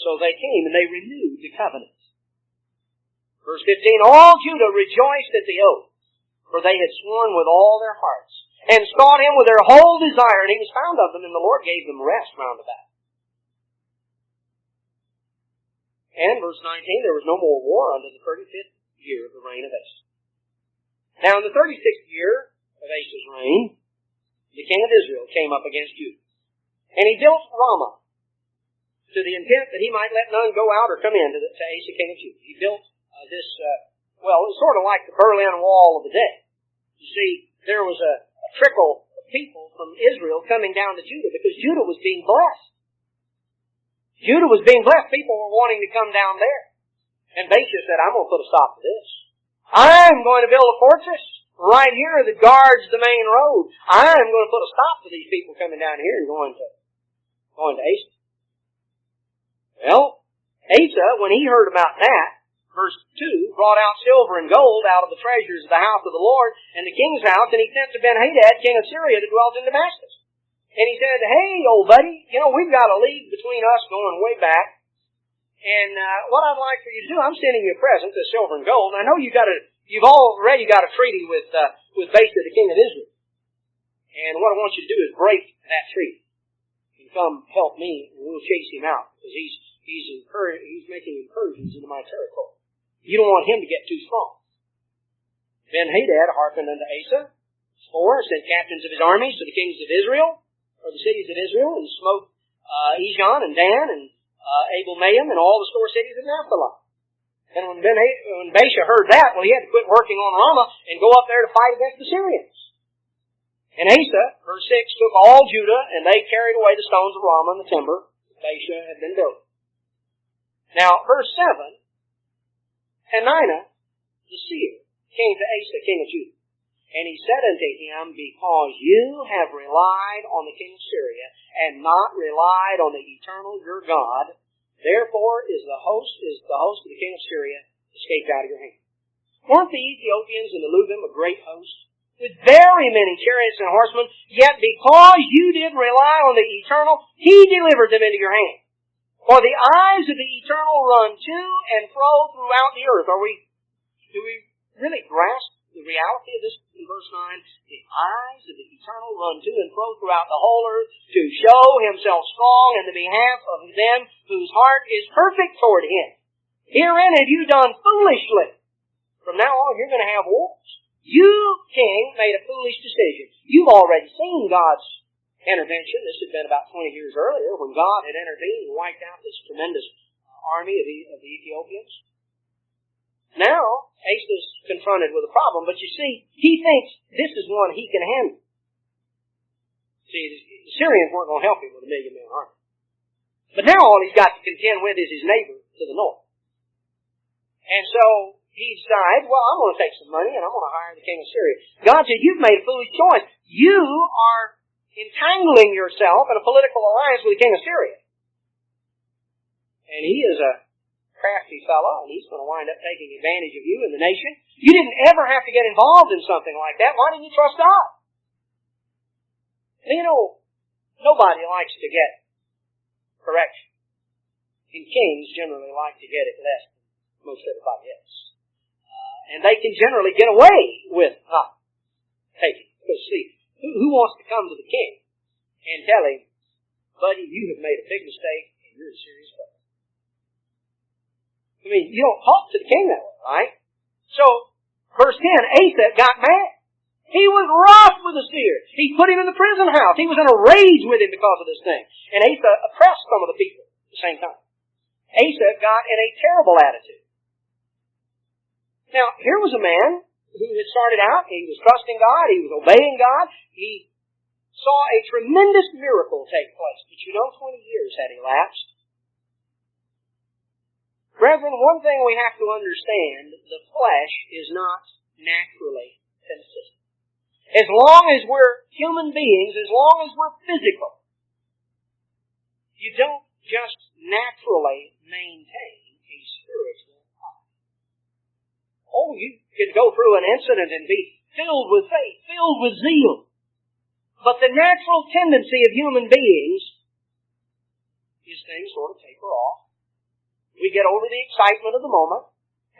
So they came and they renewed the covenant. Verse 15, all Judah rejoiced at the oath, for they had sworn with all their hearts, and sought him with their whole desire, and he was found of them, and the Lord gave them rest round about. And verse 19, there was no more war unto the 35th year of the reign of Asa. Now in the 36th year of Asa's reign, the king of Israel came up against Judah. And he built Ramah, to the intent that he might let none go out or come in to Asa king of Judah. He built it's sort of like the Berlin Wall of the day. You see, there was a trickle of people from Israel coming down to Judah because Judah was being blessed. Judah was being blessed. People were wanting to come down there. And Baasha said, I'm going to put a stop to this. I'm going to build a fortress right here that guards the main road. I'm going to put a stop to these people coming down here and going to Asa. Well, Asa, when he heard about that, verse 2, brought out silver and gold out of the treasures of the house of the Lord and the king's house, and he sent to Ben-Hadad, king of Syria, that dwelt in Damascus. And he said, hey, old buddy, we've got a league between us going way back, and what I'd like for you to do, I'm sending you a present, the silver and gold, and I know you've already got a treaty with Baasha, the king of Israel. And what I want you to do is break that treaty and come help me, and we'll chase him out, because he's making incursions into my territory. You don't want him to get too strong. Ben-Hadad hearkened unto Asa, sent captains of his armies to the kings of Israel, or the cities of Israel, and smote Ijon and Dan and Abel-Maim and all the store cities of Naphtali. And when Baasha heard that, he had to quit working on Ramah and go up there to fight against the Syrians. And Asa, verse 6, took all Judah, and they carried away the stones of Ramah and the timber that Baasha had been building. Now, verse 7, Hananiah, the seer, came to Asa, king of Judah. And he said unto him, because you have relied on the king of Syria, and not relied on the eternal your God, therefore is the host of the king of Syria escaped out of your hand. Weren't the Ethiopians and the Lubim a great host, with very many chariots and horsemen? Yet because you did rely on the eternal, he delivered them into your hand. For the eyes of the eternal run to and fro throughout the earth. Do we really grasp the reality of this in verse 9? The eyes of the eternal run to and fro throughout the whole earth to show himself strong in the behalf of them whose heart is perfect toward him. Herein have you done foolishly. From now on you're going to have wars. You, king, made a foolish decision. You've already seen God's intervention. This had been about 20 years earlier when God had intervened and wiped out this tremendous army of the Ethiopians. Now, Asa's confronted with a problem, but you see, he thinks this is one he can handle. See, the Syrians weren't going to help him with a 1,000,000-man army. But now all he's got to contend with is his neighbor to the north. And so he decides, well, I'm going to take some money and I'm going to hire the king of Syria. God said, you've made a foolish choice. You are entangling yourself in a political alliance with the king of Syria. And he is a crafty fellow, and he's going to wind up taking advantage of you and the nation. You didn't ever have to get involved in something like that. Why didn't you trust God? And nobody likes to get correction. And kings generally like to get it less than most everybody else. And they can generally get away with not taking it. Because see, who wants to come to the king and tell him, buddy, you have made a big mistake and you're a serious fellow? I mean, you don't talk to the king that way, right? So, verse 10, Asa got mad. He was wroth with the seer. He put him in the prison house. He was in a rage with him because of this thing. And Asa oppressed some of the people at the same time. Asa got in a terrible attitude. Now, here was a man who had started out, he was trusting God, he was obeying God, he saw a tremendous miracle take place. But 20 years had elapsed. Brethren, one thing we have to understand, the flesh is not naturally consistent. As long as we're human beings, as long as we're physical, you don't just naturally maintain a spiritual life. Oh, you can go through an incident and be filled with faith, filled with zeal. But the natural tendency of human beings is things sort of taper off. We get over the excitement of the moment,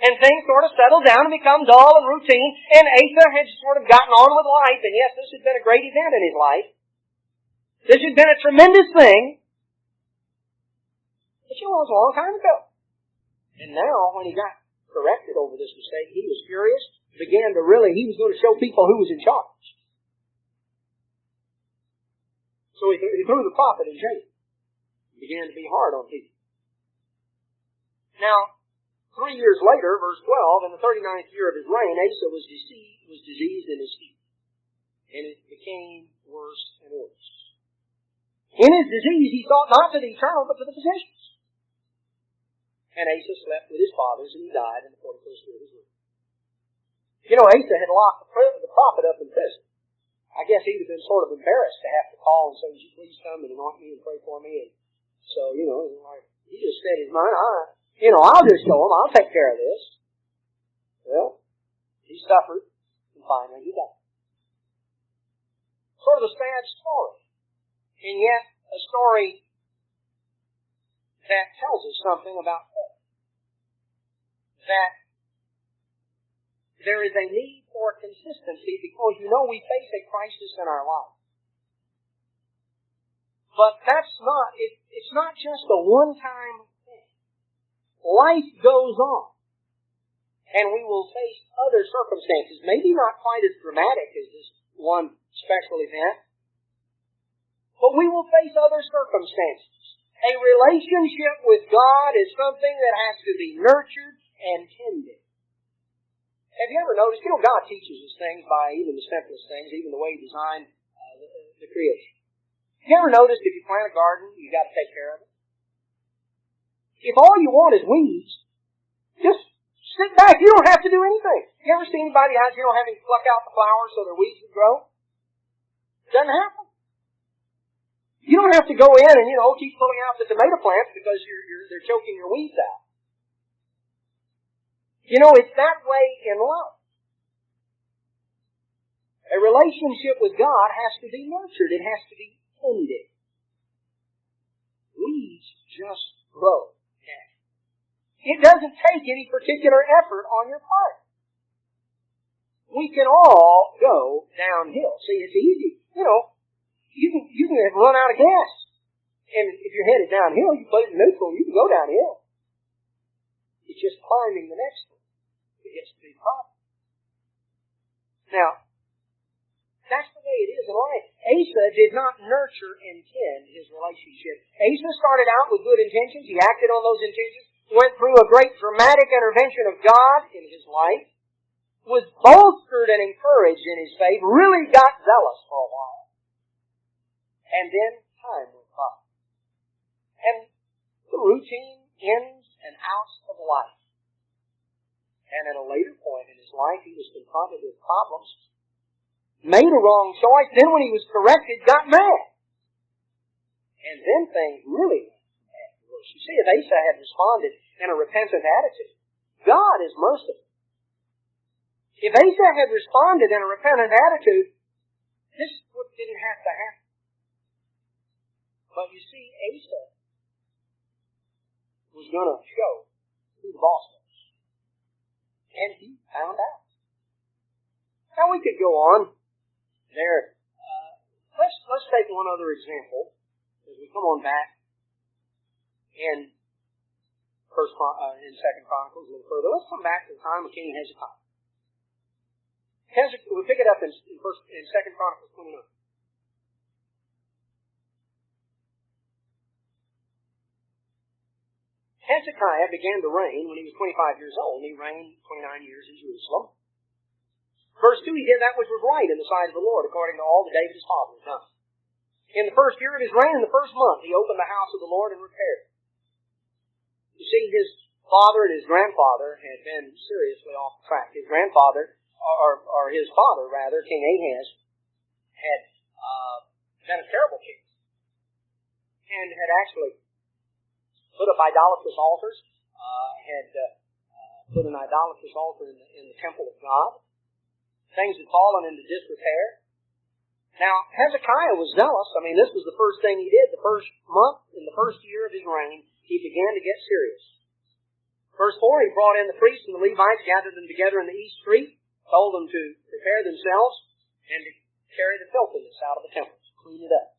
And things sort of settled down and become dull and routine. And Asa had sort of gotten on with life. And yes, this had been a great event in his life. This had been a tremendous thing. But it was a long time ago. And now, when he got corrected over this mistake, he was furious. He was going to show people who was in charge. So he threw the prophet in jail. He began to be hard on people. Now, 3 years later, verse 12, in the 39th year of his reign, Asa was diseased in his feet. And it became worse and worse. In his disease, he sought not to the eternal, but to the physicians. And Asa slept with his fathers, and he died in the 41st year of his reign. You know, Asa had locked the prophet up in prison. I guess he'd have been sort of embarrassed to have to call and say, "Would you please come and anoint me and pray for me?" And so, he just said his mind, I'll just go him. I'll take care of this. Well, he suffered, and finally he died. Sort of a sad story. And yet, a story that tells us something about faith. That there is a need for consistency because we face a crisis in our life. But it's not just a one-time thing. Life goes on. And we will face other circumstances, maybe not quite as dramatic as this one special event, but we will face other circumstances. A relationship with God is something that has to be nurtured and tended. Have you ever noticed, God teaches us things by even the simplest things, even the way He designed the creation. Have you ever noticed if you plant a garden, you've got to take care of it? If all you want is weeds, just sit back. You don't have to do anything. You ever see anybody out, having to pluck out the flowers so their weeds would grow? It doesn't happen. You don't have to go in and, keep pulling out the tomato plants because they're choking your weeds out. It's that way in life. A relationship with God has to be nurtured. It has to be tended. Weeds just grow. It doesn't take any particular effort on your part. We can all go downhill. See, it's easy. You can run out of gas. And if you're headed downhill, you put it in neutral, you can go downhill. It's just climbing the next one that gets to be a problem. Now, that's the way it is in life. Asa did not nurture and tend his relationship. Asa started out with good intentions. He acted on those intentions. Went through a great dramatic intervention of God in his life. Was bolstered and encouraged in his faith. Really got zealous for a while. And then time went by. And the routine ins and outs of life. And at a later point in his life, he was confronted with problems. Made a wrong choice. Then when he was corrected, got mad. And then things really went worse. You see, if Asa had responded in a repentant attitude, God is merciful. If Asa had responded in a repentant attitude, this didn't have to happen. But you see, Asa was going to show who the boss was. And he found out. Now we could go on there. Let's take one other example as we come on back in Second Chronicles a little further. Let's come back to the time of King Hezekiah. We'll pick it up in Second Chronicles 29. Hezekiah began to reign when he was 25 years old, and he reigned 29 years in Jerusalem. Verse 2, he did that which was right in the sight of the Lord, according to all that David his father had done. In the first year of his reign, in the first month, he opened the house of the Lord and repaired it. You see, his father and his grandfather had been seriously off track. His grandfather, or his father rather, King Ahaz, had been a terrible king. And had actually put up idolatrous altars, had put an idolatrous altar in the temple of God. Things had fallen into disrepair. Now, Hezekiah was zealous. I mean, this was the first thing he did. The first month, in the first year of his reign, he began to get serious. Verse 4, he brought in the priests and the Levites, gathered them together in the east street, told them to prepare themselves and to carry the filthiness out of the temple, clean it up.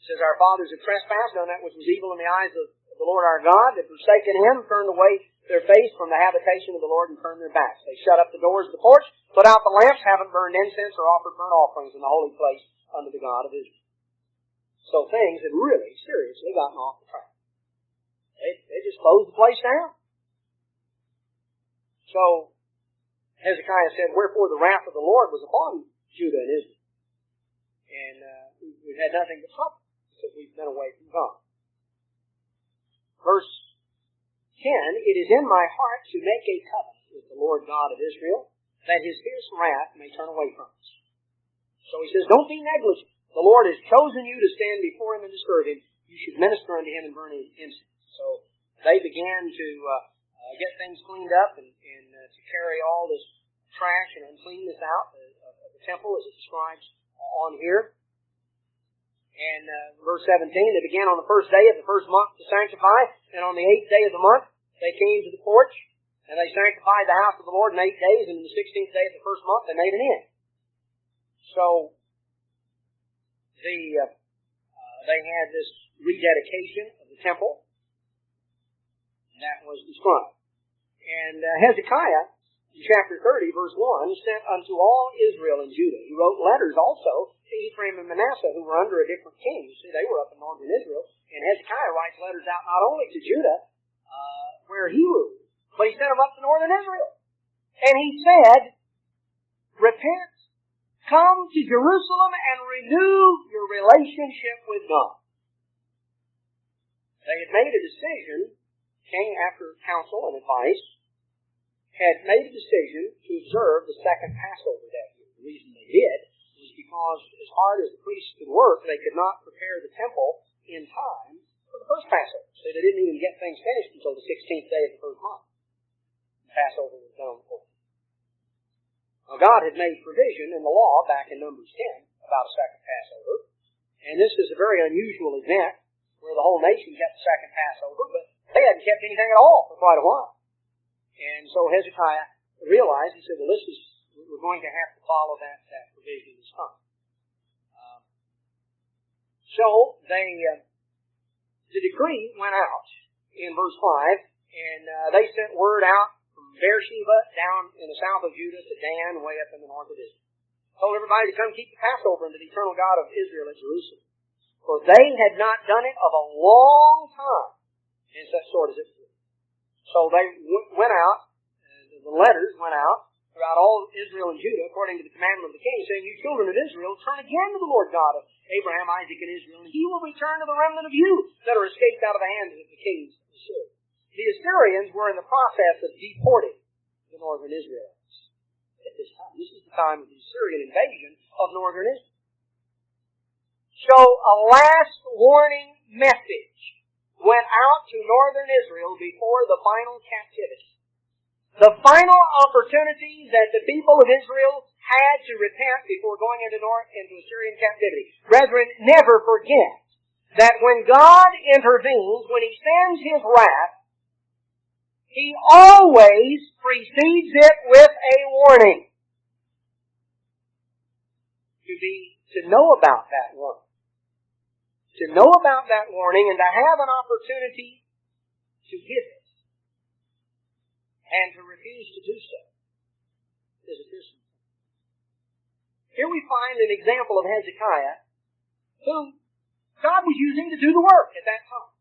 It says, our fathers have trespassed, done that which was evil in the eyes of the Lord our God. They've forsaken Him, turned away their face from the habitation of the Lord, and turned their backs. They shut up the doors of the porch, put out the lamps, haven't burned incense or offered burnt offerings in the holy place unto the God of Israel. So things had really seriously gotten off the track. They just closed the place down. So Hezekiah said, wherefore the wrath of the Lord was upon Judah and Israel. And we've had nothing but trouble because we've been away from God. Verse 10, it is in my heart to make a covenant with the Lord God of Israel, that His fierce wrath may turn away from us. So he says, don't be negligent. The Lord has chosen you to stand before Him and to serve Him. You should minister unto Him and burn incense. So they began to get things cleaned up and to carry all this trash and uncleanness out of the temple, as it describes on here. And verse 17, they began on the first day of the first month to sanctify, and on the 8th day of the month they came to the porch, and they sanctified the house of the Lord in 8 days, and in the 16th day of the first month they made an end. So they had this rededication of the temple, and that was described. And Hezekiah, in chapter 30, verse 1, sent unto all Israel and Judah. He wrote letters also to Ephraim and Manasseh, who were under a different king. You see, they were up in northern Israel. And Hezekiah writes letters out not only to Judah, where he ruled, but he sent them up to northern Israel. And he said, repent, come to Jerusalem and renew your relationship with God. They had made a decision, king after counsel and advice, had made a decision to observe the second Passover that year. The reason they did was because as hard as the priests could work, they could not prepare the temple in time for the first Passover. So they didn't even get things finished until the 16th day of the first month. The Passover was done on the 14th. Now God had made provision in the law back in Numbers 10 about a second Passover. And this is a very unusual event where the whole nation kept the second Passover, but they hadn't kept anything at all for quite a while. And so Hezekiah realized, he said, well, we're going to have to follow that provision this time. So the decree went out in verse 5, and they sent word out from Beersheba down in the south of Judah to Dan, way up in the north of Israel. Told everybody to come keep the Passover unto the eternal God of Israel at Jerusalem. For they had not done it of a long time in such sort as it was. So they went out, the letters went out throughout all Israel and Judah, according to the commandment of the king, saying, you children of Israel, turn again to the Lord God of Abraham, Isaac, and Israel, and He will return to the remnant of you that are escaped out of the hands of the kings of Assyria. The Assyrians were in the process of deporting the northern Israelites at this time. This is the time of the Assyrian invasion of northern Israel. So a last warning message went out to northern Israel before the final captivity. The final opportunity that the people of Israel had to repent before going into Assyrian captivity. Brethren, never forget that when God intervenes, when He sends His wrath, He always precedes it with a warning. To know about that warning. To know about that warning and to have an opportunity to give it and to refuse to do so is a Christian. Here we find an example of Hezekiah who God was using to do the work at that time.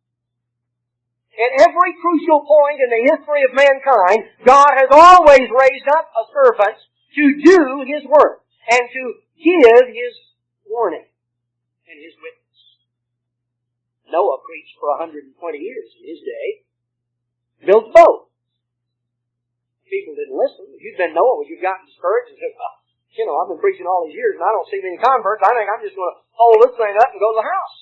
At every crucial point in the history of mankind, God has always raised up a servant to do His work and to give His warning and His witness. Noah preached for 120 years in his day. Built a boat. People didn't listen. If you'd been Noah, would you have gotten discouraged and said, well, I've been preaching all these years and I don't see many converts. I think I'm just going to hold this thing up and go to the house.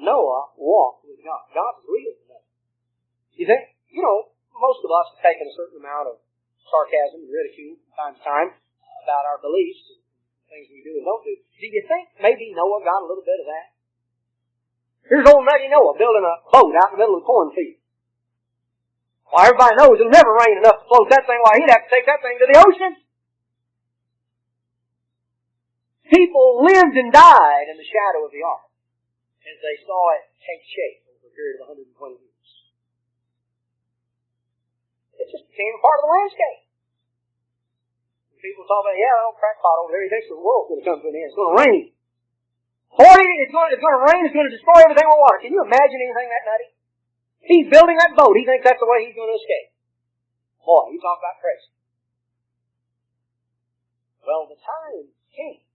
Noah walked with God. God was real to Noah. You think, most of us have taken a certain amount of sarcasm and ridicule from time to time about our beliefs and things we do and don't do. Do you think maybe Noah got a little bit of that? Here's old Nutty Noah building a boat out in the middle of the cornfield. Well, everybody knows it'll never rain enough to float that thing. Why, he'd have to take that thing to the ocean. People lived and died in the shadow of the ark as they saw it take shape over a period of 120 years. It just became a part of the landscape. People talk about, yeah, that old crackpot over there, he thinks the world's going to come to an end. It's going to rain. 40, it's going to rain, it's going to destroy everything with water. Can you imagine anything that nutty? He's building that boat. He thinks that's the way he's going to escape. Boy, you talk about crazy. Well, the time came.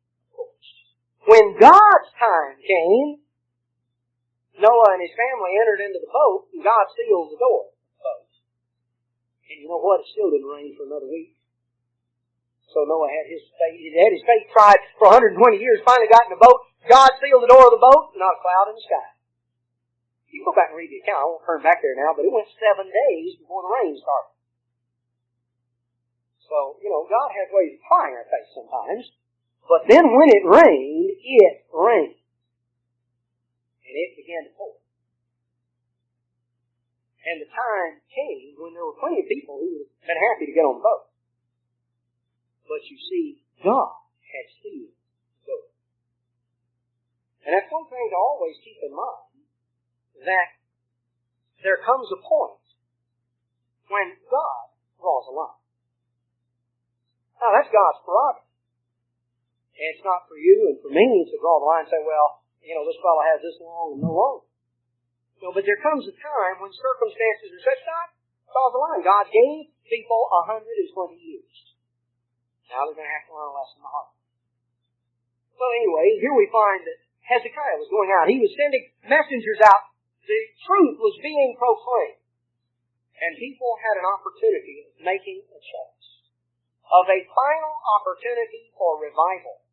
When God's time came, Noah and his family entered into the boat, and God sealed the door of the boat. And you know what? It still didn't rain for another week. So Noah had his faith tried for 120 years, finally got in the boat. God sealed the door of the boat, not a cloud in the sky. You can go back and read the account. I won't turn back there now, but it went 7 days before the rain started. So, God has ways of trying our faith sometimes. But then when it rained, and it began to pour. And the time came when there were plenty of people who would have been happy to get on the boat. But you see, God had sealed the door. And that's one thing to always keep in mind, that there comes a point when God draws a line. Now, that's God's prerogative. And it's not for you and for me to draw the line and say, well, this fellow has this long and no longer. No, but there comes a time when circumstances are such that God draws the line. God gave people 120 years. Now they're going to have to learn a lesson in the heart. Well, anyway, here we find that Hezekiah was going out. He was sending messengers out. The truth was being proclaimed. And people had an opportunity of making a choice, of a final opportunity for revival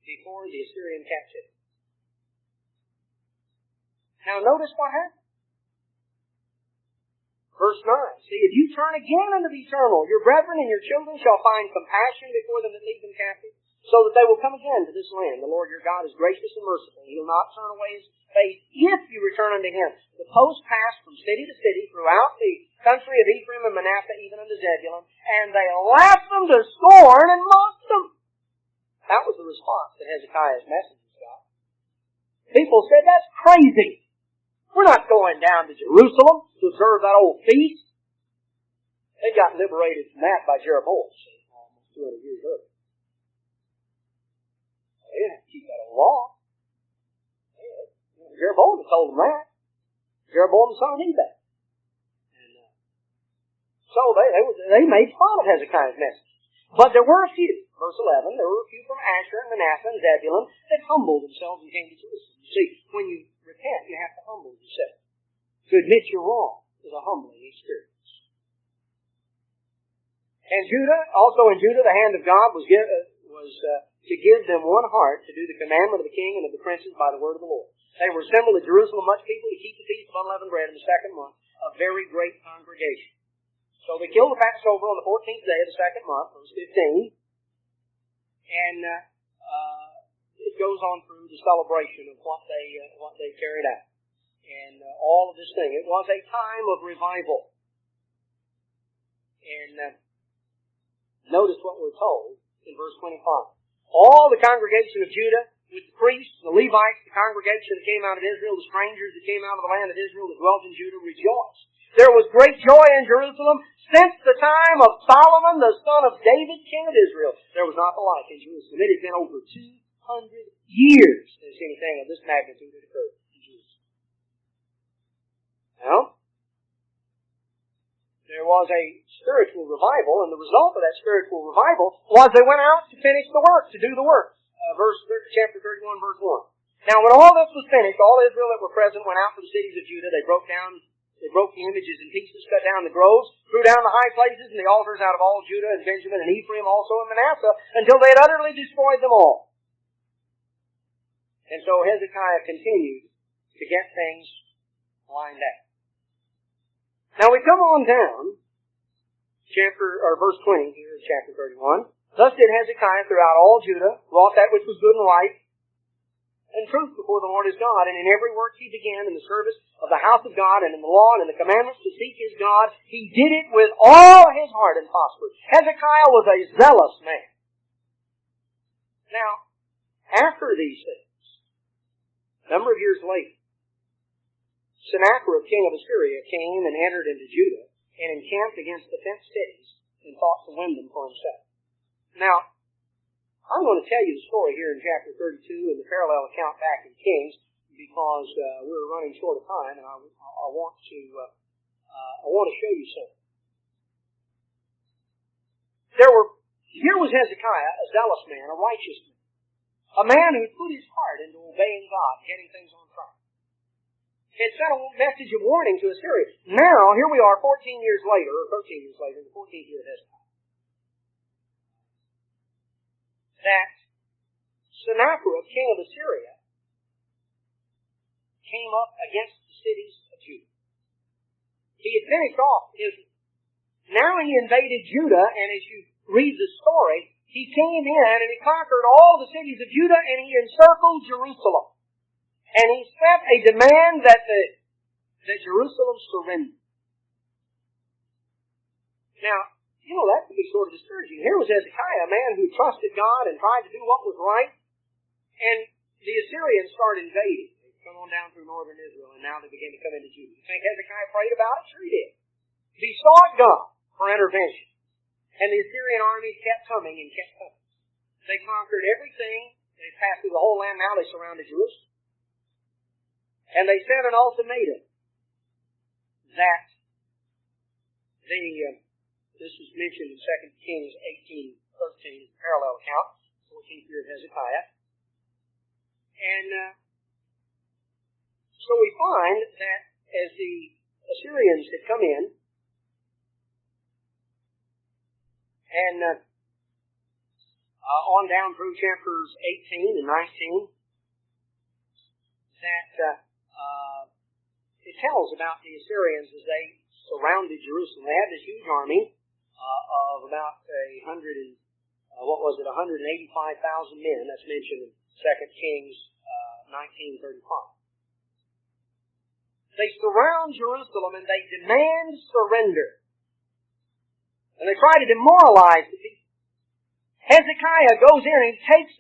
before the Assyrian captivity. Now notice what happened. Verse 9, see, if you turn again unto the eternal, your brethren and your children shall find compassion before them that lead them captive, so that they will come again to this land. The Lord your God is gracious and merciful. He will not turn away his face if you return unto him. The post passed from city to city throughout the country of Ephraim and Manasseh, even unto Zebulun, and they laughed them to scorn and mocked them. That was the response that Hezekiah's messengers got. People said, that's crazy. We're not going down to Jerusalem to observe that old feast. They got liberated from that by Jeroboam, almost 200 years earlier. They didn't have to keep that old law. Jeroboam told them that. Jeroboam's son Nebat. So they made fun of Hezekiah's message. But there were a few. Verse 11, there were a few from Asher and Manasseh and Zebulun that humbled themselves and came to Jerusalem. You see, when you repent, you have to humble yourself. To admit you're wrong is a humbling experience. And also in Judah, the hand of God was to give them one heart to do the commandment of the king and of the princes by the word of the Lord. They were assembled at Jerusalem, much people, to keep the feast of unleavened bread in the second month, a very great congregation. So they killed the Passover on the 14th day of the second month, verse 15. And it goes on through the celebration of what they carried out. And all of this thing. It was a time of revival. And notice what we're told in verse 25. All the congregation of Judah, with the priests, the Levites, the congregation that came out of Israel, the strangers that came out of the land of Israel that dwelt in Judah, rejoiced. There was great joy in Jerusalem since the time of Solomon, the son of David, king of Israel. There was not the like in Jerusalem. It had been over 200 years since anything of this magnitude had occurred in Jerusalem. Now, there was a spiritual revival, and the result of that spiritual revival was they went out to finish the work, to do the work. Chapter 31, verse 1. Now, when all this was finished, all Israel that were present went out to the cities of Judah. They broke the images in pieces, cut down the groves, threw down the high places and the altars out of all Judah and Benjamin and Ephraim, also and Manasseh, until they had utterly destroyed them all. And so Hezekiah continued to get things lined out. Now we come on down, verse 20 here in chapter 31. Thus did Hezekiah throughout all Judah, wrought that which was good and right, and truth before the Lord his God, and in every work he began in the service of the house of God, and in the law and in the commandments to seek his God, he did it with all his heart and prospered. Hezekiah was a zealous man. Now, after these things, a number of years later, Sennacherib, king of Assyria, came and entered into Judah and encamped against the fenced cities and thought to win them for himself. Now, I'm going to tell you the story here in chapter 32 and the parallel account back in Kings because we're running short of time, and I want to show you something. Here was Hezekiah, a zealous man, a righteous man, a man who put his heart into obeying God, getting things on track. He had sent a message of warning to Assyria. Now, here we are 14 years later, or 13 years later, the 14th year of Hezekiah. That Sennacherib, king of Assyria, came up against the cities of Judah. He had finished off Israel. Now he invaded Judah, and as you read the story, he came in and he conquered all the cities of Judah, and he encircled Jerusalem. And he set a demand that Jerusalem surrender. Now, that could be sort of discouraging. Here was Hezekiah, a man who trusted God and tried to do what was right, and the Assyrians started invading. They come on down through northern Israel, and now they began to come into Judah. You think Hezekiah prayed about it? Sure he did. He sought God for intervention. And the Assyrian army kept coming and kept coming. They conquered everything. They passed through the whole land. Now they surrounded Jerusalem. And they sent an ultimatum that this was mentioned in 2 Kings 18:13, parallel account, 14th year of Hezekiah. And so we find that as the Assyrians had come in, and on down through chapters 18 and 19, that it tells about the Assyrians as they surrounded Jerusalem. They had this huge army of about 185,000 men. That's mentioned in 2 Kings 19:35. They surround Jerusalem and they demand surrender. And they try to demoralize the people. Hezekiah goes in and he takes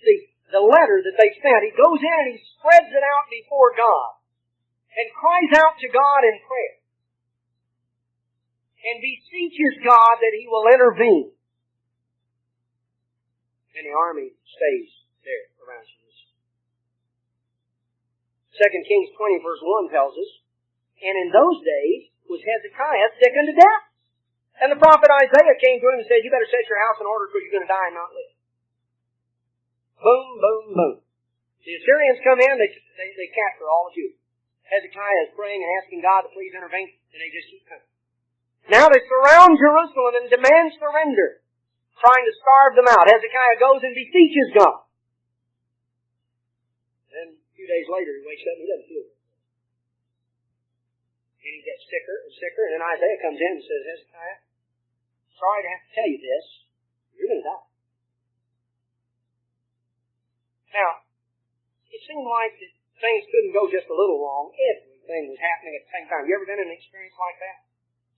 the letter that they sent. He goes in and he spreads it out before God and cries out to God in prayer and beseeches God that he will intervene. And the army stays there around Jerusalem. 2 Kings 20 verse 1 tells us, and in those days was Hezekiah sick unto death. And the prophet Isaiah came to him and said, you better set your house in order because you're going to die and not live. Boom, boom, boom. The Assyrians come in, they capture all of Judah. Hezekiah is praying and asking God to please intervene, and they just keep coming. Now they surround Jerusalem and demand surrender, trying to starve them out. Hezekiah goes and beseeches God. Then a few days later he wakes up and he doesn't feel good. And he gets sicker and sicker, and then Isaiah comes in and says, Hezekiah, sorry to have to tell you this, you're going to die. Now, it seemed like that things couldn't go just a little wrong. Everything was happening at the same time. You ever been in an experience like that?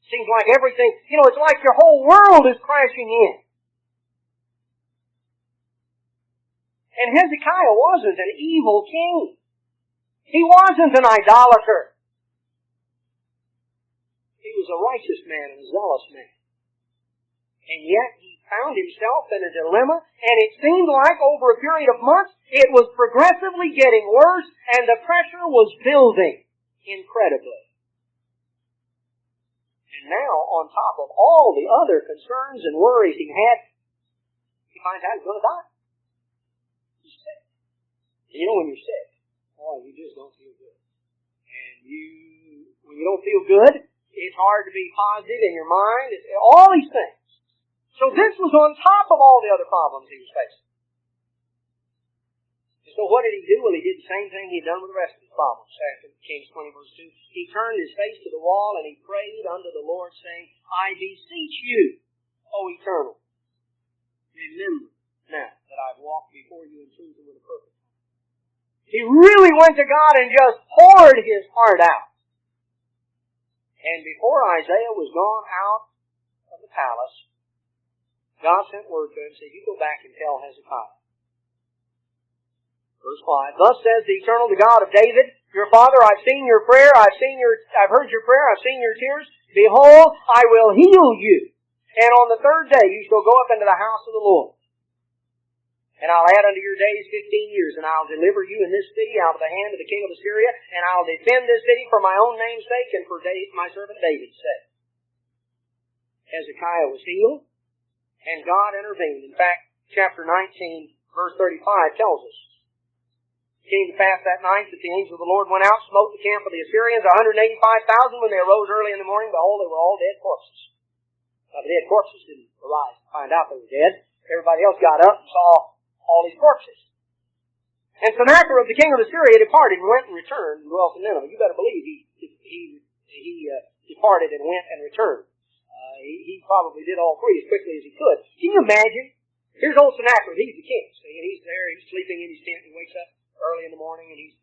It seems like everything, it's like your whole world is crashing in. And Hezekiah wasn't an evil king. He wasn't an idolater. He was a righteous man and a zealous man. And yet he found himself in a dilemma, and it seemed like over a period of months it was progressively getting worse, and the pressure was building incredibly. And now, on top of all the other concerns and worries he had, he finds out he's going to die. He's sick. And when you're sick, you just don't feel good. And when you don't feel good, it's hard to be positive in your mind. All these things. So this was on top of all the other problems he was facing. And so what did he do? Well, he did the same thing he'd done with the rest of his problems. 2 Kings 20 verse 2. He turned his face to the wall and he prayed unto the Lord, saying, I beseech you, O Eternal, remember now that I've walked before you in truth and with a purpose. He really went to God and just poured his heart out. And before Isaiah was gone out of the palace, God sent word to him and said, you go back and tell Hezekiah. Verse 5, thus says the eternal, the God of David, your father, I've seen your prayer, I've heard your prayer, I've seen your tears. Behold, I will heal you. And on the third day you shall go up into the house of the Lord. And I'll add unto your days 15 years, and I'll deliver you in this city out of the hand of the king of Assyria, and I'll defend this city for my own name's sake and for my servant David's sake. Hezekiah was healed, and God intervened. In fact, chapter 19, verse 35 tells us, it came to pass that night that the angel of the Lord went out, smote the camp of the Assyrians, 185,000. When they arose early in the morning, behold, they were all dead corpses. Now, the dead corpses didn't arise to find out they were dead. Everybody else got up and saw all these corpses. And Sennacherib, the king of Assyria, departed and went and returned and dwelt in Nineveh. You better believe he departed and went and returned. He probably did all three as quickly as he could. Can you imagine? Here's old Sennacherib. He's the king. See, and he's there. He's sleeping in his tent. He wakes up early in the morning, and his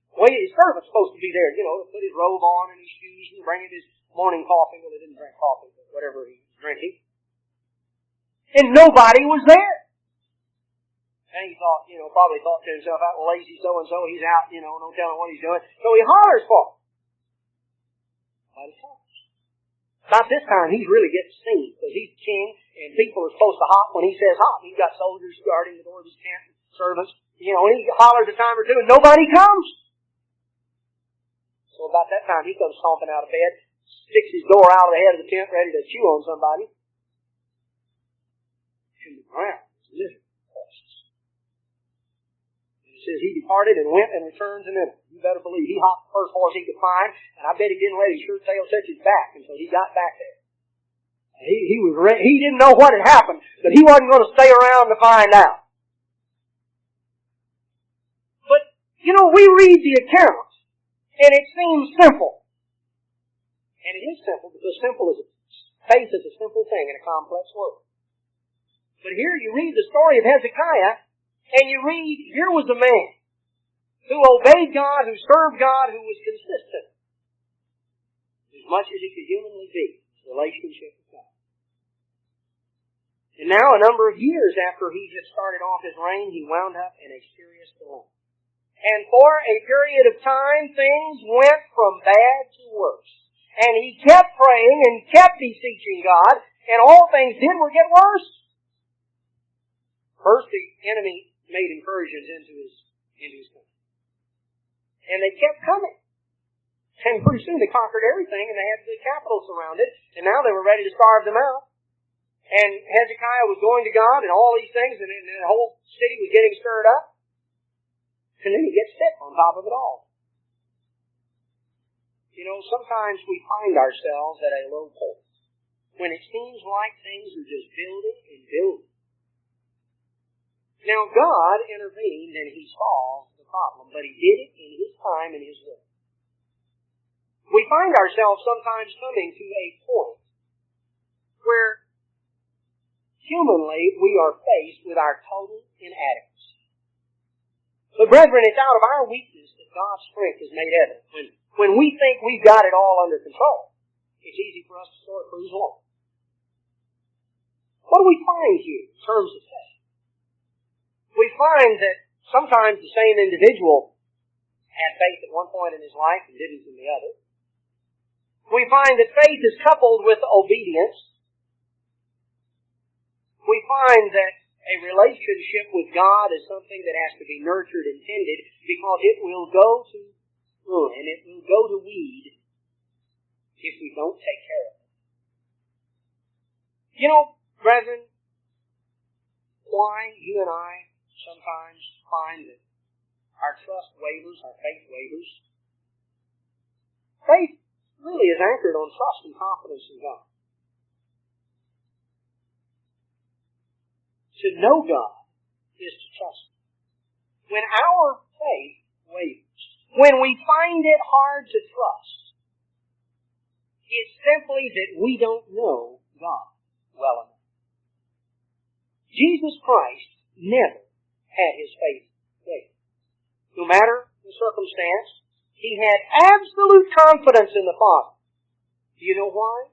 servant's supposed to be there. You know, put his robe on and his shoes and bring him his morning coffee. Well, they didn't drink coffee, but whatever he was drinking. And nobody was there. And he thought, probably thought to himself, that lazy so-and-so, he's out, no telling what he's doing. So he hollers for him. But it comes. About this time, he's really getting seen, because he's king, and people are supposed to hop when he says hop. He's got soldiers guarding the door of his tent, servants. And he hollers a time or two, and nobody comes. So about that time, he comes stomping out of bed, sticks his door out of the head of the tent, ready to chew on somebody. And the ground is littered. Says he departed and went and returned to Nineveh. You better believe he hopped the first horse he could find, and I bet he didn't let his shirt tail touch his back until he got back there. He was ready. He didn't know what had happened, but he wasn't going to stay around to find out. But we read the account, and it seems simple, and it is simple because faith is a simple thing in a complex world. But here you read the story of Hezekiah. And you read, here was a man who obeyed God, who served God, who was consistent as much as he could humanly be, his relationship with God. And now, a number of years after he had started off his reign, he wound up in a serious dilemma. And for a period of time, things went from bad to worse. And he kept praying and kept beseeching God, and all things did were get worse. First, the enemy made incursions into his country. And they kept coming. And pretty soon they conquered everything, and they had the capital surrounded, and now they were ready to starve them out. And Hezekiah was going to God and all these things, and the whole city was getting stirred up. And then he gets sick on top of it all. Sometimes we find ourselves at a low point when it seems like things are just building and building. Now, God intervened and He solved the problem, but He did it in His time and His way. We find ourselves sometimes coming to a point where humanly we are faced with our total inadequacy. But brethren, it's out of our weakness that God's strength is made evident. When we think we've got it all under control, it's easy for us to sort of cruise along. What do we find here in terms of faith? We find that sometimes the same individual had faith at one point in his life and didn't in the other. We find that faith is coupled with obedience. We find that a relationship with God is something that has to be nurtured and tended because it will go to ruin, it will go to weed if we don't take care of it. Brethren, why you and I sometimes find that our trust wavers, our faith wavers. Faith really is anchored on trust and confidence in God. To know God is to trust Him. When our faith wavers, when we find it hard to trust, it's simply that we don't know God well enough. Jesus Christ never had His faith waver. No matter the circumstance. He had absolute confidence in the Father. Do you know why?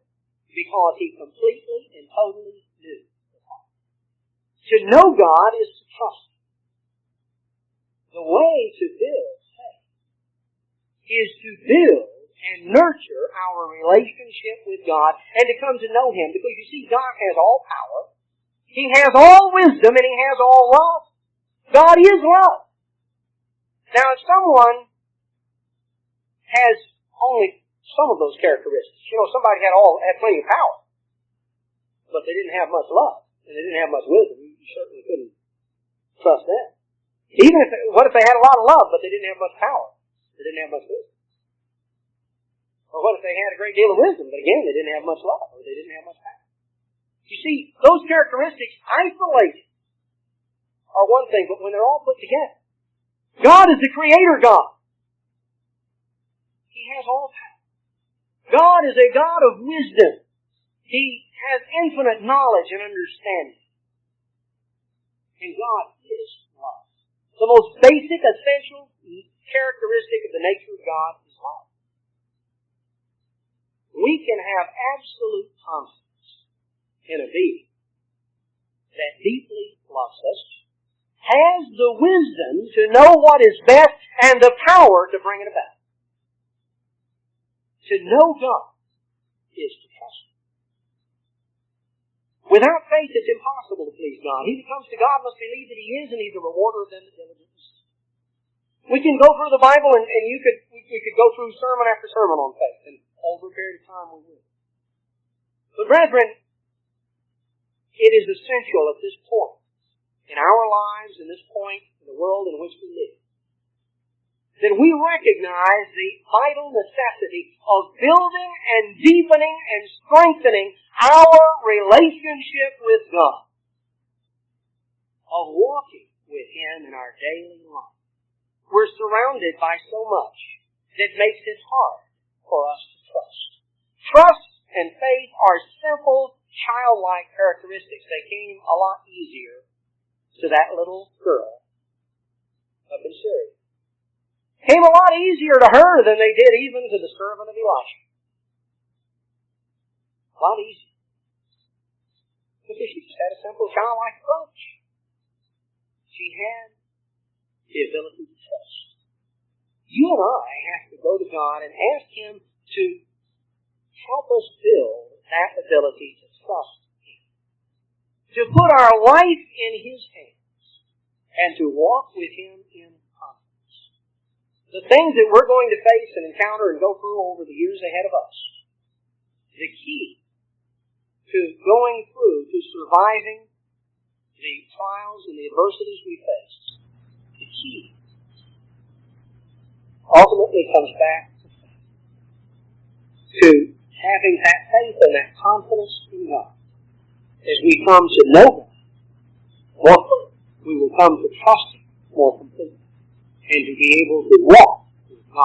Because he completely and totally knew the Father. To know God is to trust Him. The way to build faith is to build and nurture our relationship with God and to come to know Him. Because you see, God has all power. He has all wisdom and He has all love. God is love. Now, if someone has only some of those characteristics, somebody had plenty of power, but they didn't have much love and they didn't have much wisdom, you certainly couldn't trust them. What if they had a lot of love, but they didn't have much power? They didn't have much wisdom. Or what if they had a great deal of wisdom, but again, they didn't have much love, or they didn't have much power? You see, those characteristics, isolated, are one thing, but when they're all put together, God is the Creator God. He has all power. God is a God of wisdom. He has infinite knowledge and understanding. And God is love. The most basic, essential characteristic of the nature of God is love. We can have absolute confidence in a being that deeply loves us, has the wisdom to know what is best, and the power to bring it about. To know God is to trust Him. Without faith, it's impossible to please God. He that comes to God must believe that He is, and He's a rewarder of them that diligently seek Him. We can go through the Bible, and we could go through sermon after sermon on faith, and over a period of time we will. But brethren, it is essential at this point in our lives, in this point in the world in which we live, that we recognize the vital necessity of building and deepening and strengthening our relationship with God, of walking with Him in our daily life. We're surrounded by so much that makes it hard for us to trust. Trust and faith are simple, childlike characteristics. They came a lot easier to that little girl up in Syria. Came a lot easier to her than they did even to the servant of Elisha. A lot easier. Because she just had a simple childlike approach. She had the ability to trust. You and I have to go to God and ask Him to help us build that ability to trust Him. To put our life in His hands and to walk with Him in confidence. The things that we're going to face and encounter and go through over the years ahead of us, the key to going through, to surviving the trials and the adversities we face, the key ultimately comes back to having that faith and that confidence in God. As we come to know God more fully, we will come to trust Him more completely and to be able to walk